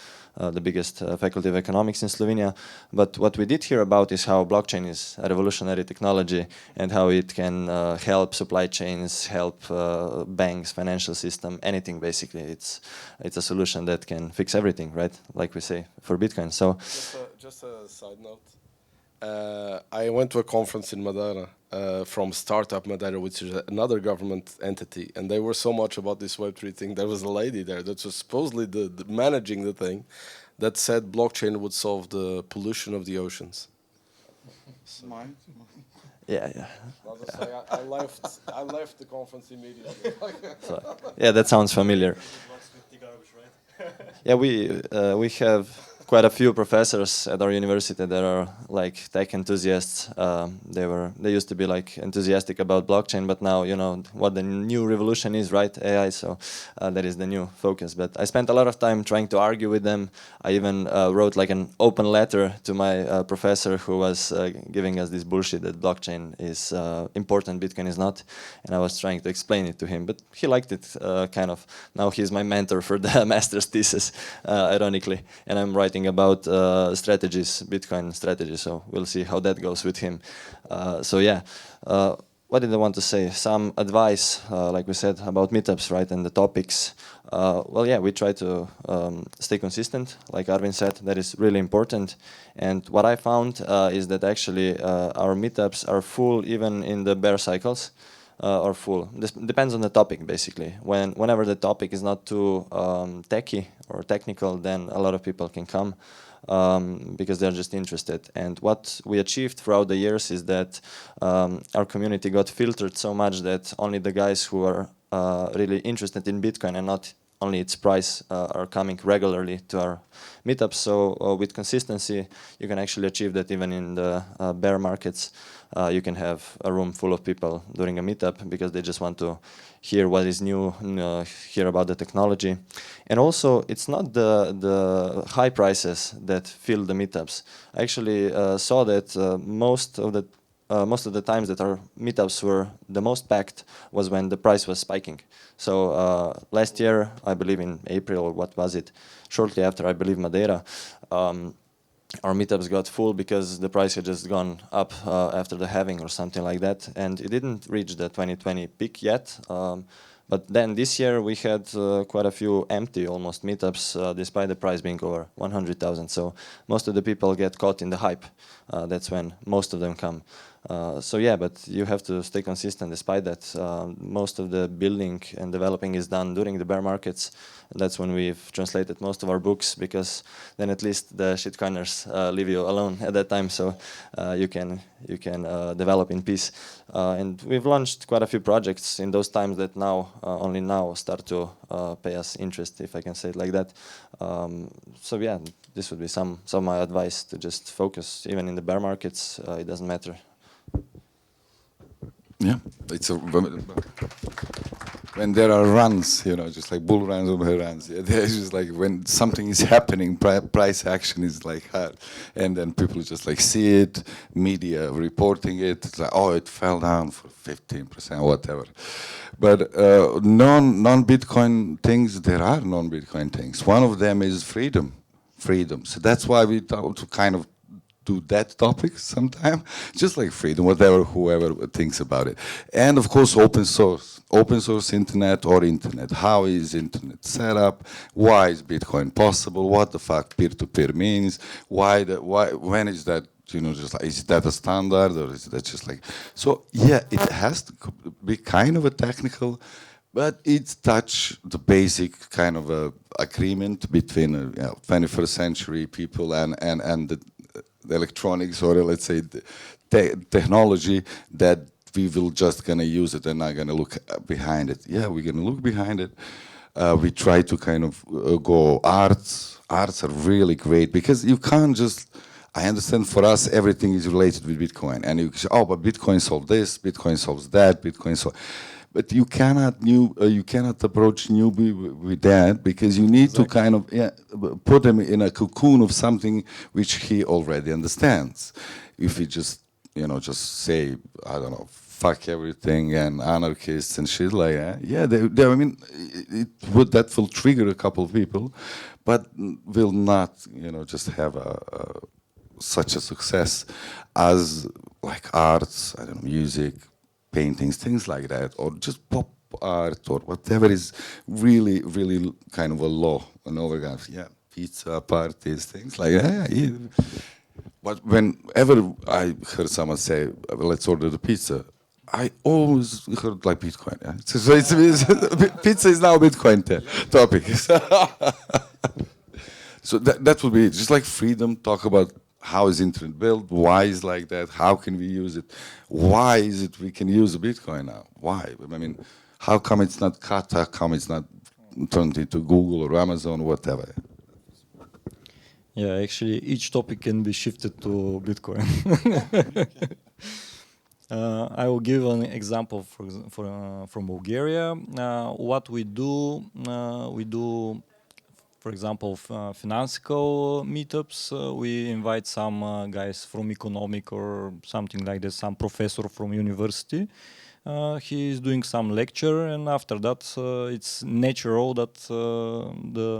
the biggest faculty of economics in Slovenia. But what we did hear about is how blockchain is a revolutionary technology and how it can help supply chains, help banks, financial system, anything basically. It's a solution that can fix everything, right? Like we say for Bitcoin. So just a side note. I went to a conference in Madeira from Startup Madeira, which is another government entity, and they were so much about this Web3 thing. There was a lady there that was supposedly the managing the thing that said blockchain would solve the pollution of the oceans. yeah. I left the conference immediately. So, yeah, that sounds familiar. Yeah, we have quite a few professors at our university that are like tech enthusiasts. They used to be like enthusiastic about blockchain, but now you know what the new revolution is, right? AI. So that is the new focus. But I spent a lot of time trying to argue with them. I even wrote like an open letter to my professor who was giving us this bullshit that blockchain is important, Bitcoin is not, and I was trying to explain it to him. But he liked it kind of. Now he's my mentor for the master's thesis, ironically, and I'm writing about strategies, Bitcoin strategies, so we'll see how that goes with him. So yeah, what did I want to say? Some advice, like we said, about meetups, right, and the topics. Well, yeah, we try to stay consistent, like Arvin said, that is really important. And what I found is that actually our meetups are full even in the bear cycles. Or full. This depends on the topic, basically. Whenever the topic is not too techy or technical, then a lot of people can come because they're just interested. And what we achieved throughout the years is that our community got filtered so much that only the guys who are really interested in Bitcoin and not only its price are coming regularly to our meetups. So with consistency, you can actually achieve that even in the bear markets. You can have a room full of people during a meetup because they just want to hear what is new, hear about the technology. And also, it's not the high prices that fill the meetups. I actually saw that most of the times that our meetups were the most packed was when the price was spiking. So last year, I believe in April, or what was it, shortly after, I believe, Madeira, our meetups got full because the price had just gone up after the halving or something like that, and it didn't reach the 2020 peak yet. But then this year we had quite a few empty, almost meetups, despite the price being over 100,000. So most of the people get caught in the hype. That's when most of them come. So yeah, but you have to stay consistent despite that. Most of the building and developing is done during the bear markets. That's when we've translated most of our books, because then at least the shitcoiners leave you alone at that time, so you can develop in peace. And we've launched quite a few projects in those times that now only now start to pay us interest, if I can say it like that. So yeah, this would be some of my advice, to just focus even in the bear markets. It doesn't matter. Yeah, it's when there are runs, you know, just like bull runs or bear runs. Yeah, there's just like when something is happening, price action is like hard, and then people just like see it, media reporting it. It's like, oh, it fell down for 15%, whatever. But non-Bitcoin things, there are non-Bitcoin things. One of them is freedom. So that's why we thought to kind of do that topic sometime, just like freedom, whoever thinks about it. And of course, open source internet or internet. How is internet set up? Why is Bitcoin possible? What the fuck peer-to-peer means? When is that, you know, just like, is that a standard, or is that just like, so yeah, it has to be kind of a technical, but it touch the basic kind of a agreement between 21st century people and the the electronics or let's say the technology that we will just gonna use it and not gonna look behind it. Yeah, we're gonna look behind it. We try to kind of go arts. Arts are really great because you can't just. I understand for us everything is related with Bitcoin, and you say, oh, but Bitcoin solves this, Bitcoin solves that, Bitcoin solves. But you cannot approach newbie with that because you need to kind of put them in a cocoon of something which he already understands. If you just just say I don't know, fuck everything and anarchists and shit like that, yeah, I mean, that will trigger a couple of people, but will not just have such a success as like arts, I don't know, music, paintings, things like that, or just pop art or whatever is really, really kind of a law, an overgraph. Yeah, pizza parties, things like that. Yeah. But whenever I heard someone say, "Let's order the pizza," I always heard like Bitcoin. Yeah? So pizza is now a Bitcoin topic. So that would be it. Just like freedom, talk about how is internet built, why is like that, how can we use it, why is it we can use Bitcoin now, why? I mean, how come it's not cut, how come it's not turned into Google or Amazon or whatever? Yeah, actually each topic can be shifted to Bitcoin. I will give an example from Bulgaria. What we do, for example, financial meetups. We invite some guys from economic or something like that, some professor from university. He is doing some lecture, and after that, it's natural that the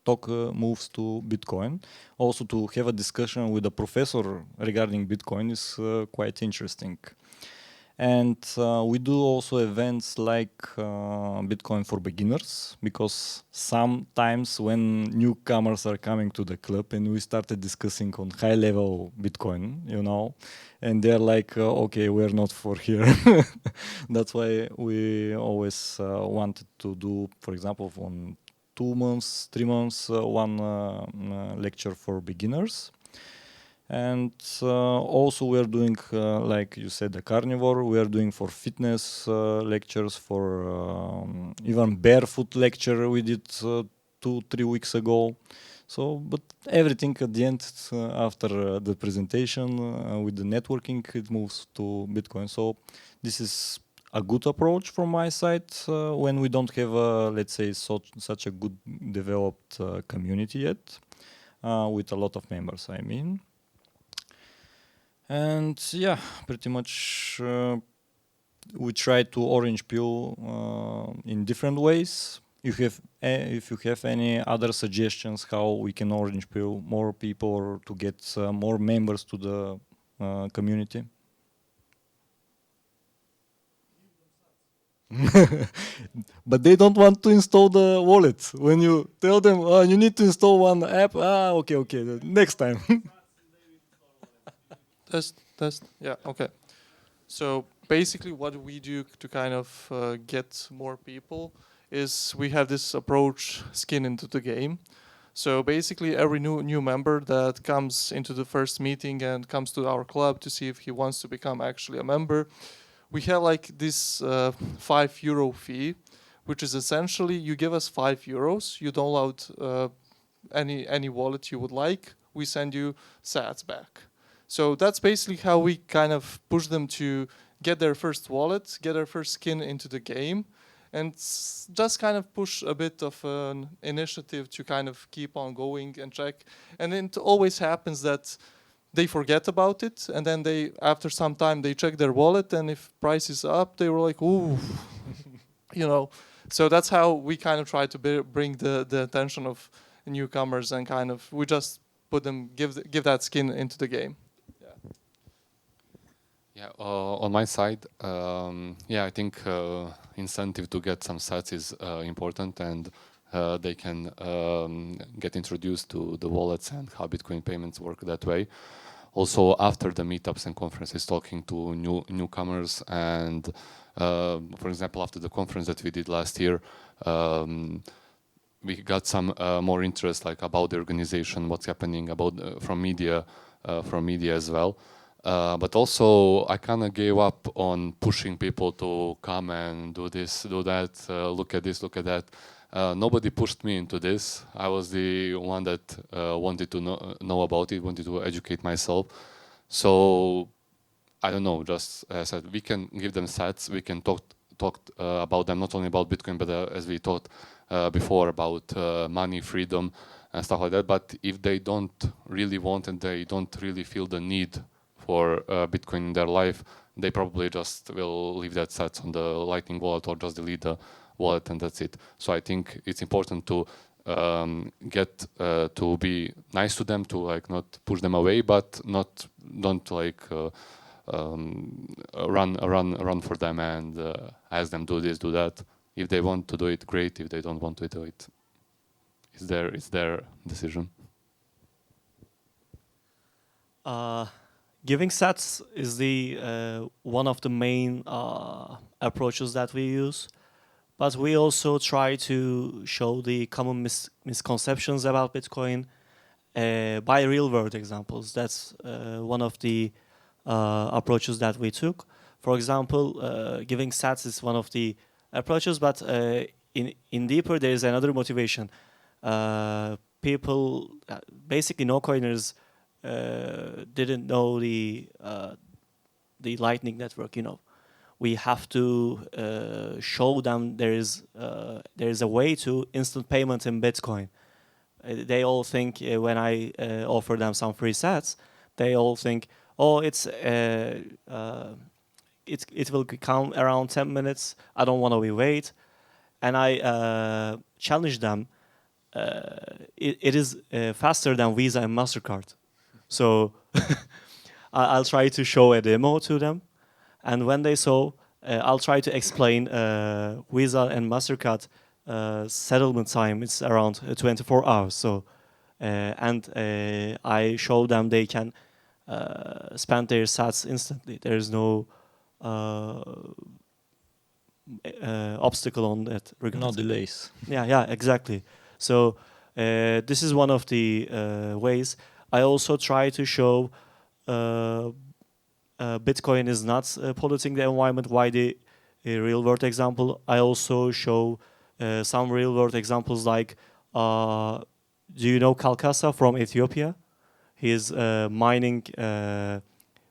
talk moves to Bitcoin. Also, to have a discussion with a professor regarding Bitcoin is quite interesting. And we do also events like Bitcoin for beginners, because sometimes when newcomers are coming to the club and we started discussing on high level Bitcoin, and they're like, okay, we're not for here. That's why we always wanted to do, for example, on 2 months, 3 months, one lecture for beginners. And also we're doing, like you said, the carnivore. We are doing for fitness lectures, for even barefoot lecture we did 2-3 weeks ago. So, but everything at the end, after the presentation with the networking, it moves to Bitcoin. So this is a good approach from my side when we don't have, let's say, such a good developed community yet, with a lot of members, I mean. And yeah, pretty much we try to orange peel in different ways. If you have any other suggestions how we can orange peel more people or to get more members to the community. But they don't want to install the wallet. When you tell them you need to install one app, okay, next time. Test. Yeah, okay. So basically what we do to kind of get more people is we have this approach, skin into the game. So basically every new member that comes into the first meeting and comes to our club to see if he wants to become actually a member, we have like this €5 fee, which is essentially you give us €5, you download any wallet you would like, we send you sats back. So that's basically how we kind of push them to get their first wallet, get their first skin into the game, and just kind of push a bit of an initiative to kind of keep on going and check. And it always happens that they forget about it, and then after some time they check their wallet, and if price is up, they were like, ooh, So that's how we kind of try to bring the attention of newcomers, and kind of we just put them, give that skin into the game. Yeah, on my side, I think incentive to get some sats is important, and they can get introduced to the wallets and how Bitcoin payments work that way. Also, after the meetups and conferences, talking to newcomers, and for example, after the conference that we did last year, we got some more interest, like about the organization, what's happening, about from media. from media as well. But also, I kind of gave up on pushing people to come and do this, do that, look at this, look at that. Nobody pushed me into this. I was the one that wanted to know about it, wanted to educate myself. So, I don't know, just as I said, we can give them stats, we can talk about them, not only about Bitcoin, but as we talked before, about money, freedom, and stuff like that. But if they don't really want and they don't really feel the need for Bitcoin in their life, they probably just will leave that sats on the Lightning wallet or just delete the wallet, and that's it. So I think it's important to get to be nice to them, to like not push them away, but don't like run for them and ask them do this, do that. If they want to do it, great. If they don't want to do it, it's their decision. Giving sats is the one of the main approaches that we use, but we also try to show the common misconceptions about Bitcoin by real-world examples. That's one of the approaches that we took. For example, giving sats is one of the approaches, but in deeper there is another motivation. People, basically no coiners, didn't know the Lightning network. We have to show them there is a way to instant payment in Bitcoin. They all think when I offer them some free sats, they all think, oh, it will come around 10 minutes. I don't want to wait, and I challenge them. It is faster than Visa and MasterCard. So I'll try to show a demo to them, and when they saw, I'll try to explain Visa and MasterCard settlement time. It's around 24 hours. So and I show them they can spend their sats instantly. There is no obstacle on that regard. No delays. Yeah, exactly. So this is one of the ways. I also try to show Bitcoin is not polluting the environment. Why the real-world example? I also show some real-world examples like, do you know Kalkasa from Ethiopia? He is mining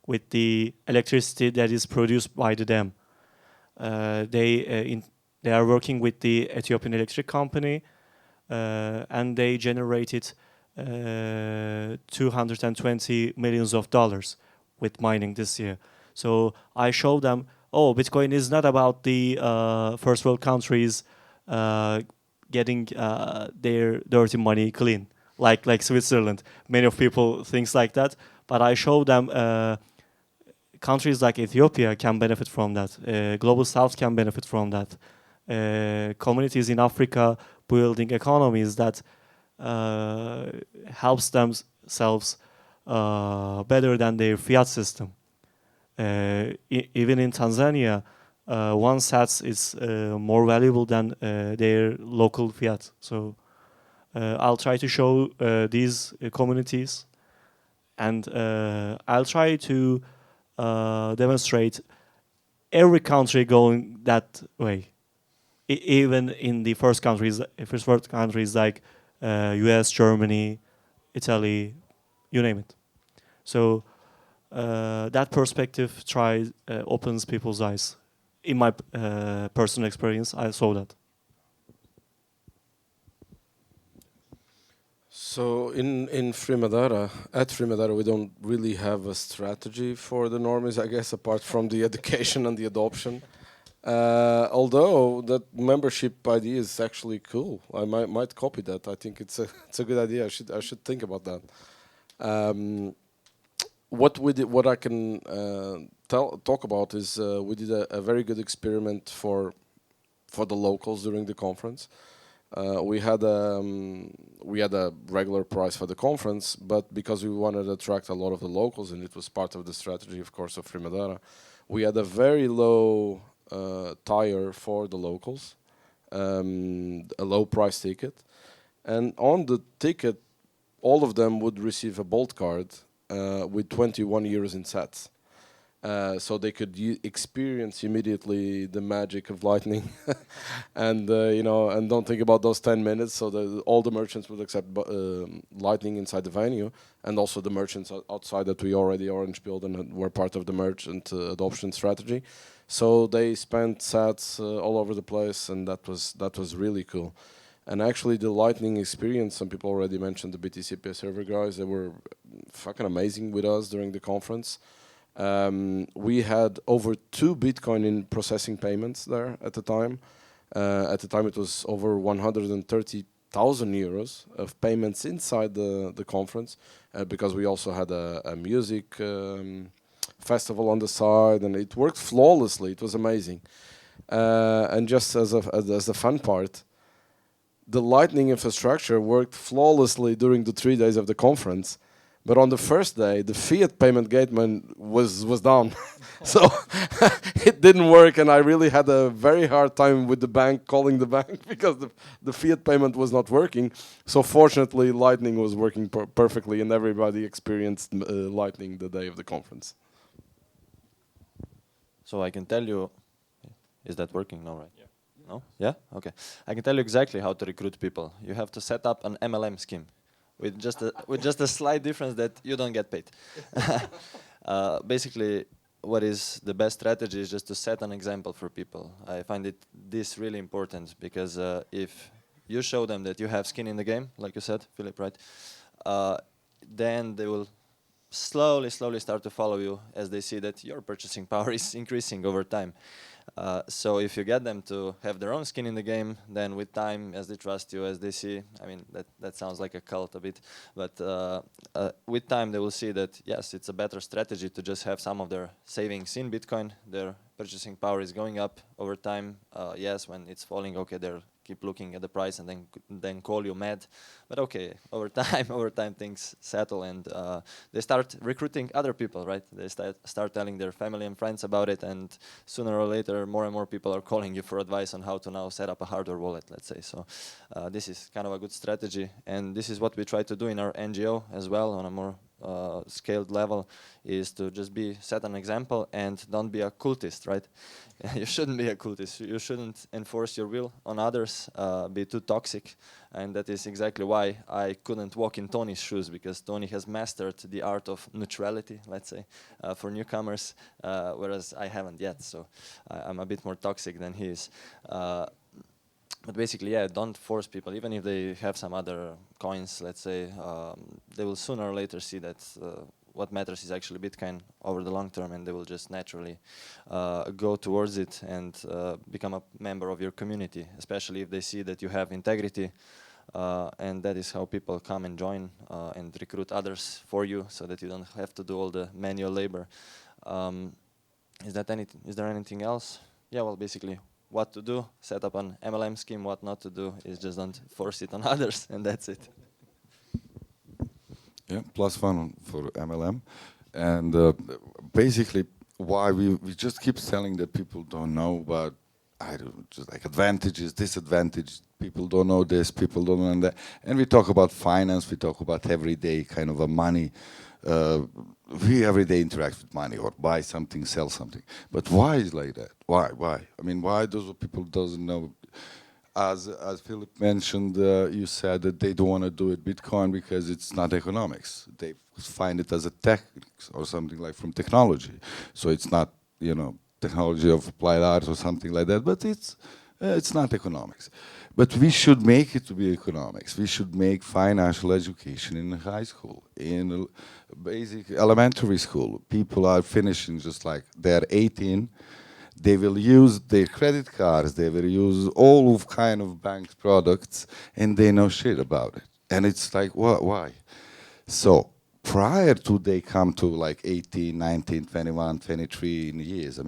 with the electricity that is produced by the dam. They are working with the Ethiopian Electric Company, and they generated $220 million with mining this year. So I show them, oh, Bitcoin is not about the first world countries getting their dirty money clean, like Switzerland. Many of people think like that, but I show them countries like Ethiopia can benefit from that. Global South can benefit from that. Communities in Africa building economies that helps themselves better than their fiat system. Even in Tanzania, one sats is more valuable than their local fiat. So I'll try to show these communities, and I'll try to demonstrate every country going that way. Even in the first world countries like US, Germany, Italy, you name it. So that perspective opens people's eyes. In my personal experience, I saw that. So in Free Madeira, at Free Madeira, we don't really have a strategy for the normies, I guess, apart from the education and the adoption. Although that membership idea is actually cool. I might copy that. I think it's a good idea. I should think about that. What I can talk about is we did a very good experiment for the locals during the conference. We had a regular price for the conference, but because we wanted to attract a lot of the locals, and it was part of the strategy, of course, of Free Madeira, we had a very low tire for the locals, a low price ticket, and on the ticket, all of them would receive a Bolt card, with 21 euros in sats. So they could experience immediately the magic of Lightning, and and don't think about those 10 minutes. So all the merchants would accept Lightning inside the venue, and also the merchants outside that we already orange billed and were part of the merchant adoption strategy. So they spent sats all over the place, and that was really cool. And actually, the Lightning experience, some people already mentioned the BTC Pay server guys. They were fucking amazing with us during the conference. We had over 2 Bitcoin in processing payments there at the time. At the time, it was over 130,000 euros of payments inside the conference, because we also had a music festival on the side, and it worked flawlessly. It was amazing. And just as the fun part, the Lightning infrastructure worked flawlessly during the 3 days of the conference. But on the first day, the fiat payment gateway was down. So it didn't work, and I really had a very hard time with the bank, calling the bank, because the fiat payment was not working. So fortunately, Lightning was working perfectly, and everybody experienced Lightning the day of the conference. So I can tell you, is that working now, right? Yeah. No? Yeah? Okay. I can tell you exactly how to recruit people. You have to set up an MLM scheme. With just a slight difference that you don't get paid. Basically, what is the best strategy is just to set an example for people. I find this really important, because if you show them that you have skin in the game, like you said, Philip, right? Then they will slowly start to follow you as they see that your purchasing power is increasing over time. So if you get them to have their own skin in the game, then with time, as they trust you, as they see, I mean, that sounds like a cult a bit, but with time they will see that, yes, it's a better strategy to just have some of their savings in Bitcoin. Their purchasing power is going up over time. Yes, when it's falling, okay, they'll keep looking at the price and then call you mad. But okay, over time things settle, and they start recruiting other people, right? They start telling their family and friends about it, and sooner or later more and more people are calling you for advice on how to now set up a hardware wallet, let's say. So this is kind of a good strategy, and this is what we try to do in our NGO as well on a more scaled level, is to just set an example and don't be a cultist, right? You shouldn't be a cultist. You shouldn't enforce your will on others, be too toxic, and that is exactly why I couldn't walk in Tony's shoes, because Tony has mastered the art of neutrality, let's say, for newcomers, whereas I haven't yet, so I'm a bit more toxic than he is. But basically, yeah, don't force people, even if they have some other coins, let's say, they will sooner or later see that what matters is actually Bitcoin over the long term, and they will just naturally go towards it and become a member of your community, especially if they see that you have integrity, and that is how people come and join and recruit others for you, so that you don't have to do all the manual labor. Is there anything else? Yeah, well, basically, what to do, set up an MLM scheme. What not to do is just don't force it on others, and that's it. Yeah, +1 for MLM. And basically, why we just keep telling that people don't know about, just like advantages, disadvantages. People don't know this, people don't know that. And we talk about finance, we talk about everyday kind of a money. We every day interact with money, or buy something, sell something. But why is like that? Why? I mean, why those people doesn't know? As Philip mentioned, you said that they don't want to do it Bitcoin because it's not economics. They find it as a technique or something like from technology. So it's not, technology of applied art or something like that. But it's not economics. But we should make it to be economics. We should make financial education in high school, in basic elementary school. People are finishing just like they're 18. They will use their credit cards. They will use all of kind of bank products, and they know shit about it. And it's like, why? So prior to they come to like 18, 19, 21, 23 years,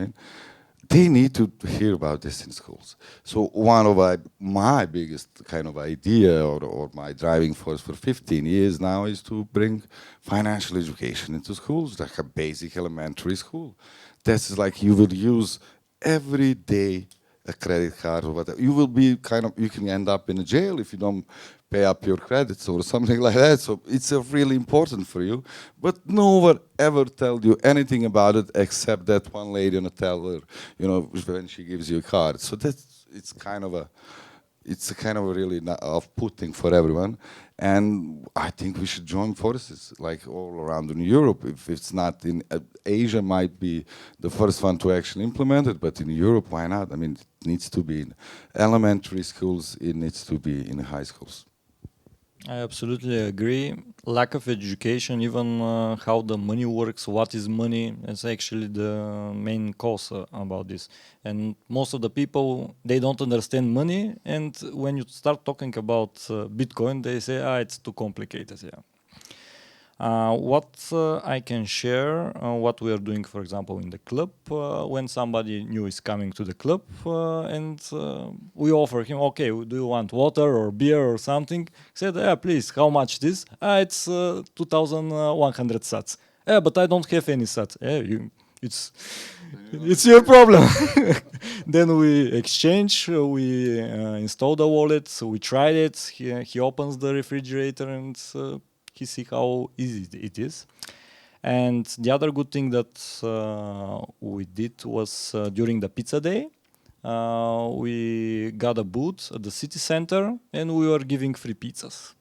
they need to hear about this in schools. So one of my biggest kind of idea or my driving force for 15 years now is to bring financial education into schools, like a basic elementary school. That's like you will use every day a credit card or whatever. You will be you can end up in a jail if you don't pay up your credits or something like that. So it's really important for you. But no one ever tell you anything about it except that one lady on a teller, when she gives you a card. So it's kind of a really off-putting for everyone. And I think we should join forces, like all around in Europe. If it's not in Asia, might be the first one to actually implement it, but in Europe, why not? I mean, it needs to be in elementary schools, it needs to be in high schools. I absolutely agree. Lack of education, even how the money works, what is money, is actually the main cause about this. And most of the people, they don't understand money. And when you start talking about Bitcoin, they say, it's too complicated. Yeah. What I can share, what we are doing, for example, in the club, when somebody new is coming to the club and we offer him, okay, do you want water or beer or something? He said, please, how much this? It's 2,100 sats. But I don't have any sats. It's your problem. Then we exchange, we install the wallet, so we tried it. He opens the refrigerator and he see how easy it is. And the other good thing that we did was during the pizza day, we got a booth at the city center and we were giving free pizzas.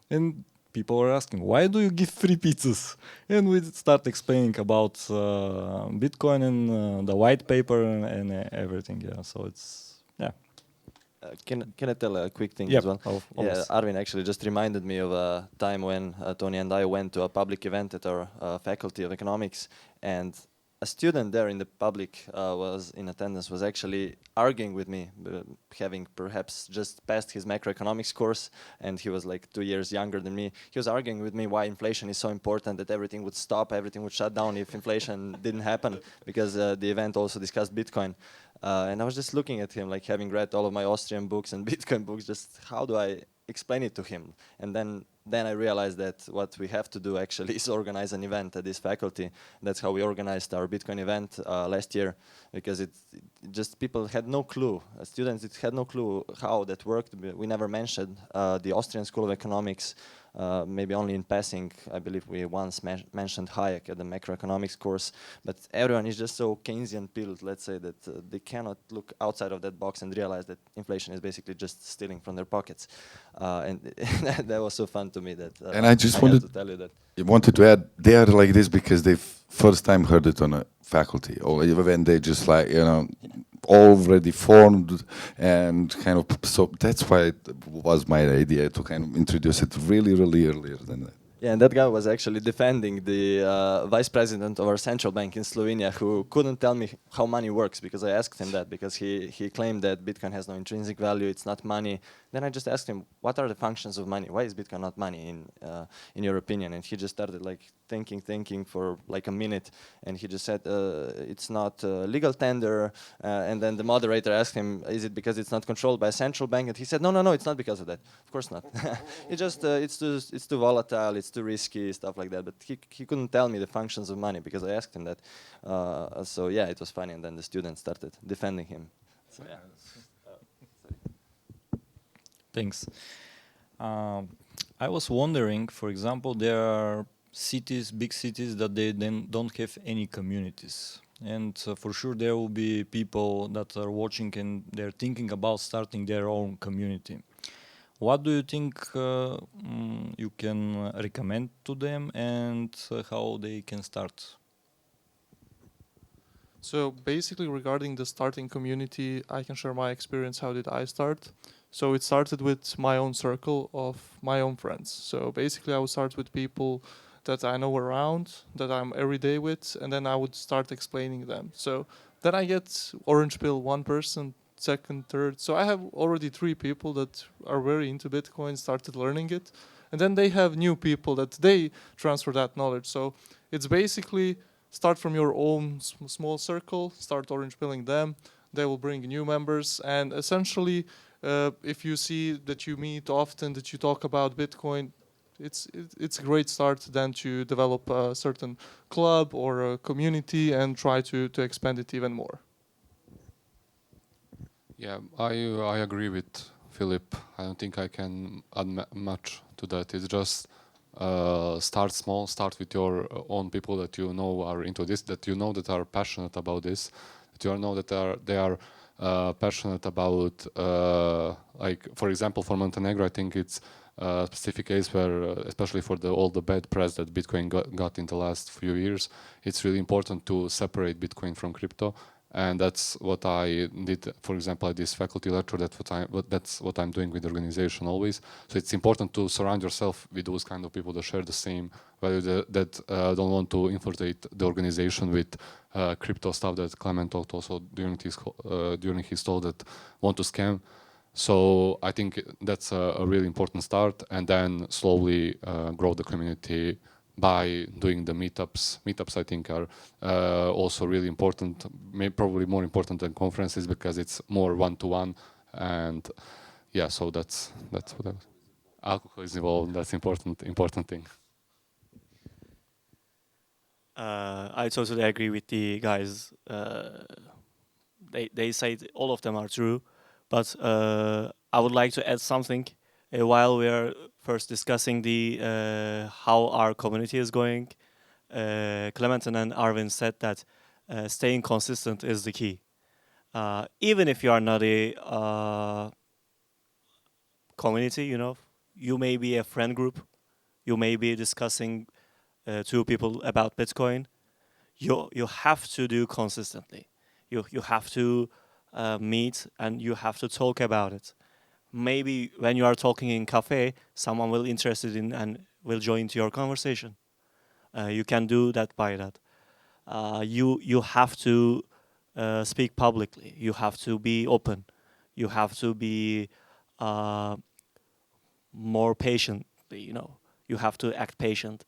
And people were asking, why do you give free pizzas? And we start explaining about Bitcoin and the white paper and everything. Yeah, so it's, yeah. Can I tell a quick thing Yep, as well? Yeah, Arvin actually just reminded me of a time when Tony and I went to a public event at our Faculty of Economics, and a student there in the public was in attendance was actually arguing with me, having perhaps just passed his macroeconomics course, and he was like 2 years younger than me. He was arguing with me why inflation is so important, that everything would stop, everything would shut down if inflation didn't happen, because the event also discussed Bitcoin. And I was just looking at him, like having read all of my Austrian books and Bitcoin books, just how do I explain it to him? And then I realized that what we have to do actually is organize an event at this faculty. That's how we organized our Bitcoin event last year, because it just people had no clue. Students had no clue how that worked. We never mentioned the Austrian School of Economics. Maybe only in passing, I believe we once mentioned Hayek at the macroeconomics course, but everyone is just so Keynesian pilled, let's say, that they cannot look outside of that box and realize that inflation is basically just stealing from their pockets. And that was so fun to me that and I just wanted to tell you that. I wanted to add, they are like this because they first time heard it on a faculty, or when they just already formed and so that's why it was my idea to kind of introduce it really earlier than that. Yeah, and that guy was actually defending the vice president of our central bank in Slovenia, who couldn't tell me how money works, because I asked him that, because he claimed that Bitcoin has no intrinsic value, it's not money. Then I just asked him, what are the functions of money? Why is Bitcoin not money in your opinion? And he just started like thinking for like a minute, and he just said, it's not legal tender. And then the moderator asked him, is it because it's not controlled by a central bank? And he said, no, it's not because of that. Of course not. It just it's too volatile, it's too risky, stuff like that. But he couldn't tell me the functions of money, because I asked him that. So yeah, it was funny. And then the students started defending him. So yeah. Thanks. I was wondering, for example, there are cities, big cities, that they then don't have any communities. And for sure there will be people that are watching and they're thinking about starting their own community. What do you think you can recommend to them, and how they can start? So basically, regarding the starting community, I can share my experience. How did I start? So it started with my own circle of my own friends. So basically, I would start with people that I know around, that I'm every day with, and then I would start explaining them. So then I get orange pill one person, second, third. So I have already 3 people that are very into Bitcoin, started learning it. And then they have new people that they transfer that knowledge. So it's basically start from your own small circle, start orange pilling them. They will bring new members. And essentially, if you see that you meet often, that you talk about Bitcoin, it's a great start then to develop a certain club or a community and try to expand it even more. Yeah, I agree with Philip. I don't think I can add much to that. It's just start small, start with your own people that you know are into this, that you know that are passionate about this, that you know that they are passionate about, like for example, for Montenegro, I think it's a specific case where, especially for all the bad press that Bitcoin got in the last few years, it's really important to separate Bitcoin from crypto. And that's what I did, for example, at this faculty lecture. That's what I'm doing with the organization always. So it's important to surround yourself with those kind of people that share the same value, that don't want to infiltrate the organization with crypto stuff that Clement talked also during his talk, that want to scam. So I think that's a really important start, and then slowly grow the community by doing the meetups. Meetups, I think, are also really important, probably more important than conferences, because it's more one-to-one. And yeah, so that's what I was. Alcohol is involved. That's important thing. I totally agree with the guys. They say all of them are true, but I would like to add something. While we are first discussing the how our community is going, Clementin and Arvin said that staying consistent is the key. Even if you are not a community, you may be a friend group, you may be discussing two people about Bitcoin. You have to do consistently. You have to meet and you have to talk about it. Maybe when you are talking in cafe, someone will interested in and will join into your conversation. You can do that by that. You have to speak publicly. You have to be open. You have to be more patient. You have to act patient.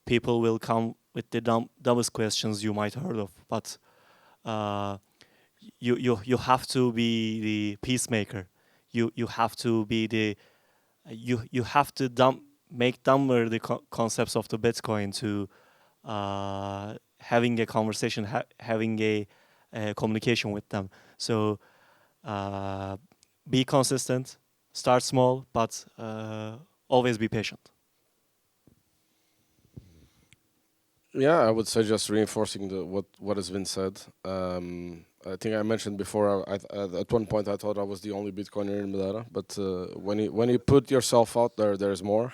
People will come with the dumbest questions you might heard of, but you have to be the peacemaker. You have to be you have to make dumber the concepts of the Bitcoin to having a conversation, having a communication with them. So be consistent, start small, but always be patient. Yeah, I would say just reinforcing what has been said. I think I mentioned before. At one point I thought I was the only Bitcoiner in Madeira, but when you put yourself out there, there's more.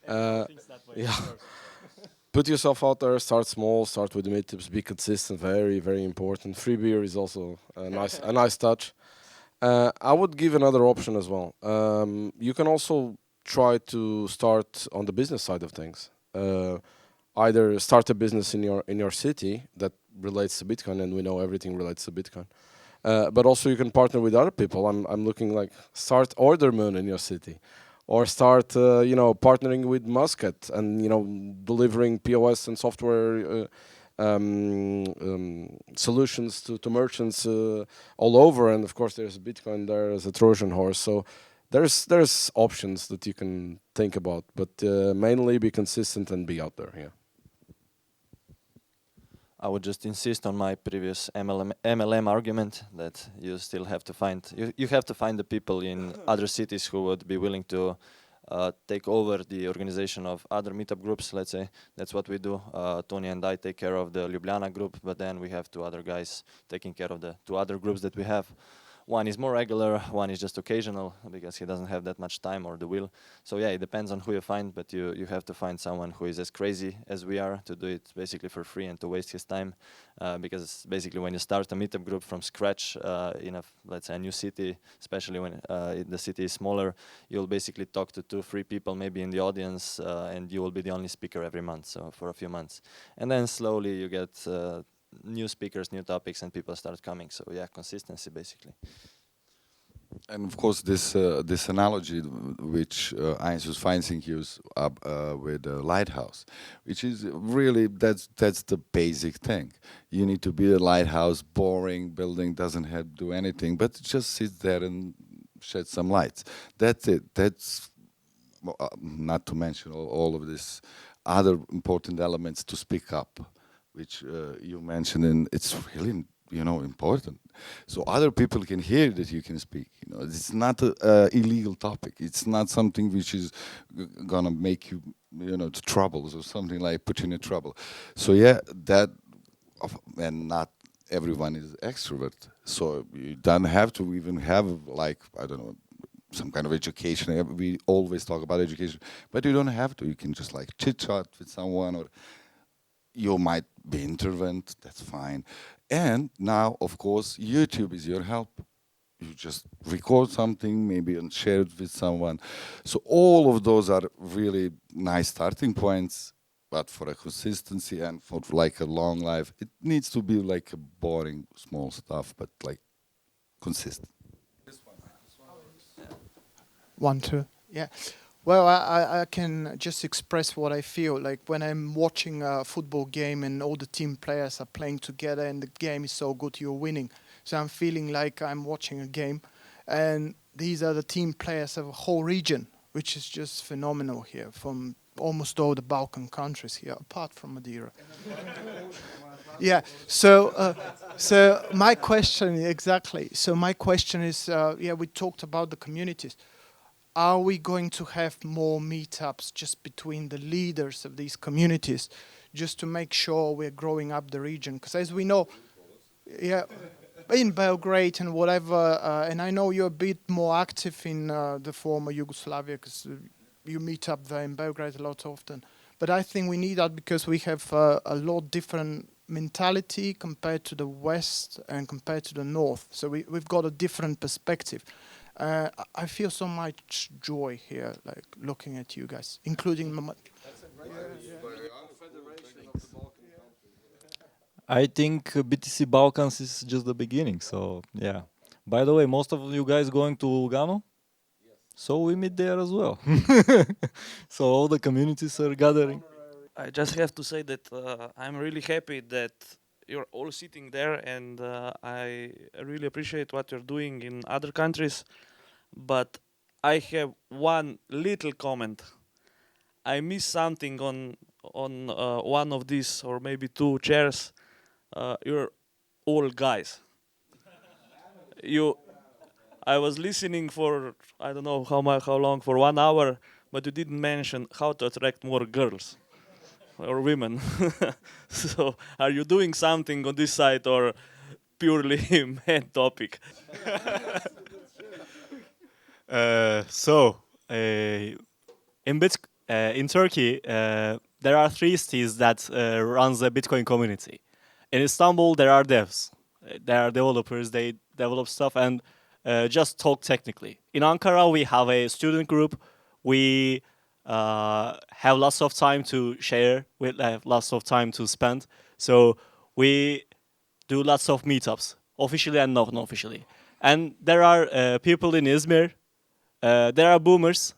Yeah, put yourself out there. Start small. Start with the meetups. Be consistent. Very, very important. Free beer is also a nice touch. I would give another option as well. You can also try to start on the business side of things. Either start a business in your city that relates to Bitcoin, and we know everything relates to Bitcoin. But also you can partner with other people. I'm looking like start Ordermoon in your city, or start partnering with Muscat and delivering POS and software solutions to merchants all over. And of course there's Bitcoin there as a Trojan horse. So there's options that you can think about, but mainly be consistent and be out there. Yeah. I would just insist on my previous MLM argument that you still have to find you have to find the people in other cities who would be willing to take over the organization of other meetup groups. Let's say that's what we do. Tony and I take care of the Ljubljana group, but then we have two other guys taking care of the two other groups that we have. One is more regular, one is just occasional because he doesn't have that much time or the will. So yeah, it depends on who you find, but you have to find someone who is as crazy as we are to do it basically for free and to waste his time. Because basically when you start a meetup group from scratch in let's say a new city, especially when the city is smaller, you'll basically talk to 2-3 people maybe in the audience, and you will be the only speaker every month, so for a few months. And then slowly you get new speakers, new topics, and people start coming. So yeah, consistency basically. And of course, this analogy which Einzus Feinsing used with the lighthouse, which is really that's the basic thing. You need to be a lighthouse. Boring building doesn't have to do anything, but it just sits there and shed some lights. That's it. That's not to mention all of these other important elements to speak up, which you mentioned, and it's really important. So other people can hear that you can speak. It's not a illegal topic. It's not something which is gonna make you, to troubles or something like put you in trouble. So yeah, and not everyone is extrovert. So you don't have to even have like, I don't know, some kind of education. We always talk about education, but you don't have to. You can just like chit chat with someone, or you might be intervened. That's fine. And now, of course, YouTube is your help. You just record something, maybe, and share it with someone. So all of those are really nice starting points. But for a consistency and for like a long life, it needs to be like a boring, small stuff, but like consistent. One, two. Yeah. Well, I can just express what I feel. Like when I'm watching a football game and all the team players are playing together and the game is so good, you're winning. So I'm feeling like I'm watching a game. And these are the team players of a whole region, which is just phenomenal here, from almost all the Balkan countries here, apart from Madeira. Yeah. So my question, exactly. So my question is, we talked about the communities. Are we going to have more meetups just between the leaders of these communities, just to make sure we're growing up the region? Because as we know, yeah, in Belgrade and whatever, and I know you're a bit more active in the former Yugoslavia, because you meet up there in Belgrade a lot often. But I think we need that because we have a lot different mentality compared to the West and compared to the North. So we've got a different perspective. I feel so much joy here, like looking at you guys, including I think BTC Balkans is just the beginning. So yeah. By the way, most of you guys going to Lugano? Yes. So we meet there as well. So all the communities are gathering. I just have to say that I'm really happy that you're all sitting there, and I really appreciate what you're doing in other countries. But I have one little comment. I missed something on one of these, or maybe two chairs. You're all guys. You, I was listening for I don't know how long, for 1 hour, but you didn't mention how to attract more girls or women. So are you doing something on this side, or purely man topic? So, in Turkey, there are three cities that runs the Bitcoin community. In Istanbul, there are devs, there are developers. They develop stuff and just talk technically. In Ankara, we have a student group. We have lots of time to share. We have lots of time to spend. So we do lots of meetups, officially and not officially. And there are people in Izmir. There are boomers.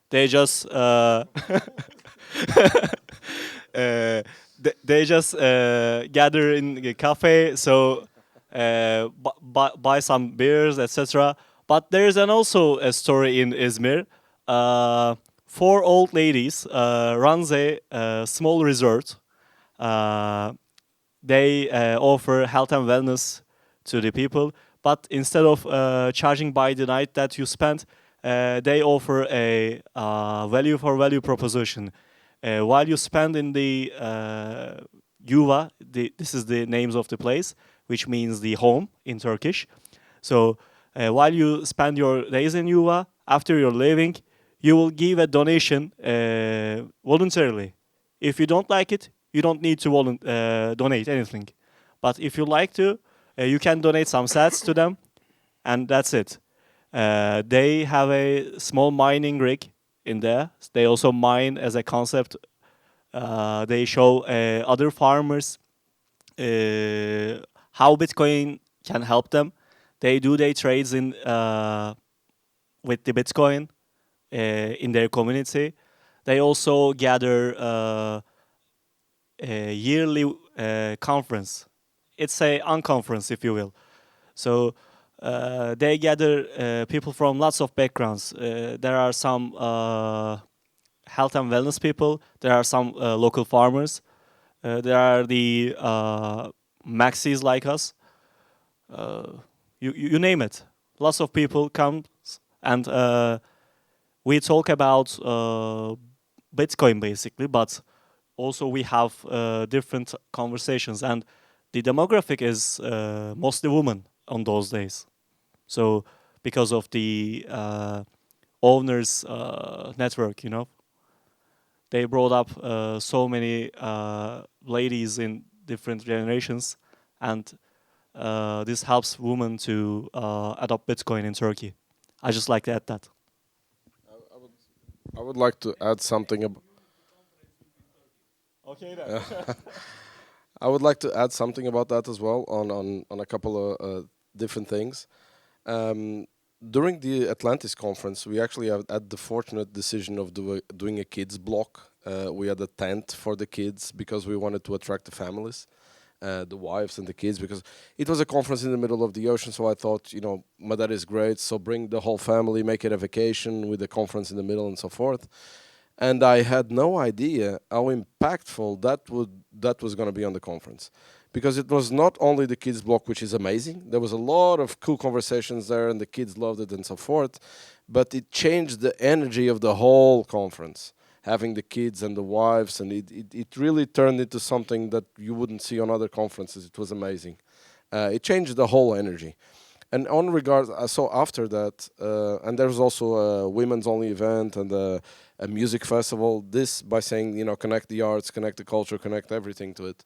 They just they just gather in a cafe, so buy some beers, etc. But there is also a story in Izmir. Four old ladies runs a small resort. They offer health and wellness to the people, but instead of charging by the night that you spend, they offer a value for value proposition. While you spend in the yuva, this is the names of the place, which means the home in Turkish. So while you spend your days in yuva, after you're leaving, you will give a donation voluntarily. If you don't like it, you don't need to donate anything. But if you like to, you can donate some sats to them, and that's it. They have a small mining rig in there. They also mine as a concept. They show other farmers how Bitcoin can help them. They do their trades in with the Bitcoin in their community. They also gather a yearly conference. It's a unconference, if you will. So they gather people from lots of backgrounds. There are some health and wellness people. There are some local farmers. There are the maxis like us. you name it. Lots of people come, and we talk about Bitcoin basically, but also we have different conversations, and the demographic is mostly women on those days. So because of the owners network, you know, they brought up so many ladies in different generations, and this helps women to adopt Bitcoin in Turkey. I just like to add that. I would like to add something. Okay then. I would like to add something about that as well on a couple of different things. During the Atlantis conference, we actually had the fortunate decision of doing a kids block. We had a tent for the kids because we wanted to attract the families, the wives and the kids, because it was a conference in the middle of the ocean. So I thought, you know, Madeira is great, so bring the whole family, make it a vacation with the conference in the middle and so forth. And I had no idea how impactful that was going to be on the conference, because it was not only the kids block, which is amazing. There was a lot of cool conversations there, and the kids loved it and so forth. But it changed the energy of the whole conference, having the kids and the wives, and it really turned into something that you wouldn't see on other conferences. It was amazing. It changed the whole energy. And on regards, so after that, and there was also a women's only event and a music festival. This by saying, you know, connect the arts, connect the culture, connect everything to it.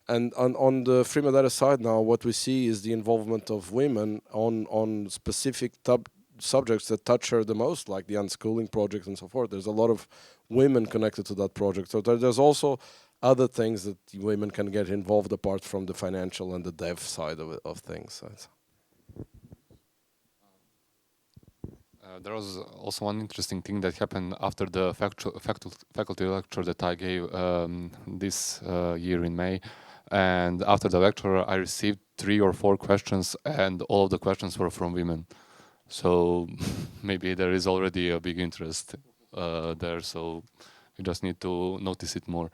And on the Free Madeira side now, what we see is the involvement of women on specific subjects that touch her the most, like the unschooling project and so forth. There's a lot of women connected to that project. So there's also other things that women can get involved apart from the financial and the dev side of things. So there was also one interesting thing that happened after the faculty lecture that I gave this year in May. And after the lecture, I received 3 or 4 questions, and all of the questions were from women. So maybe there is already a big interest there. So you just need to notice it more.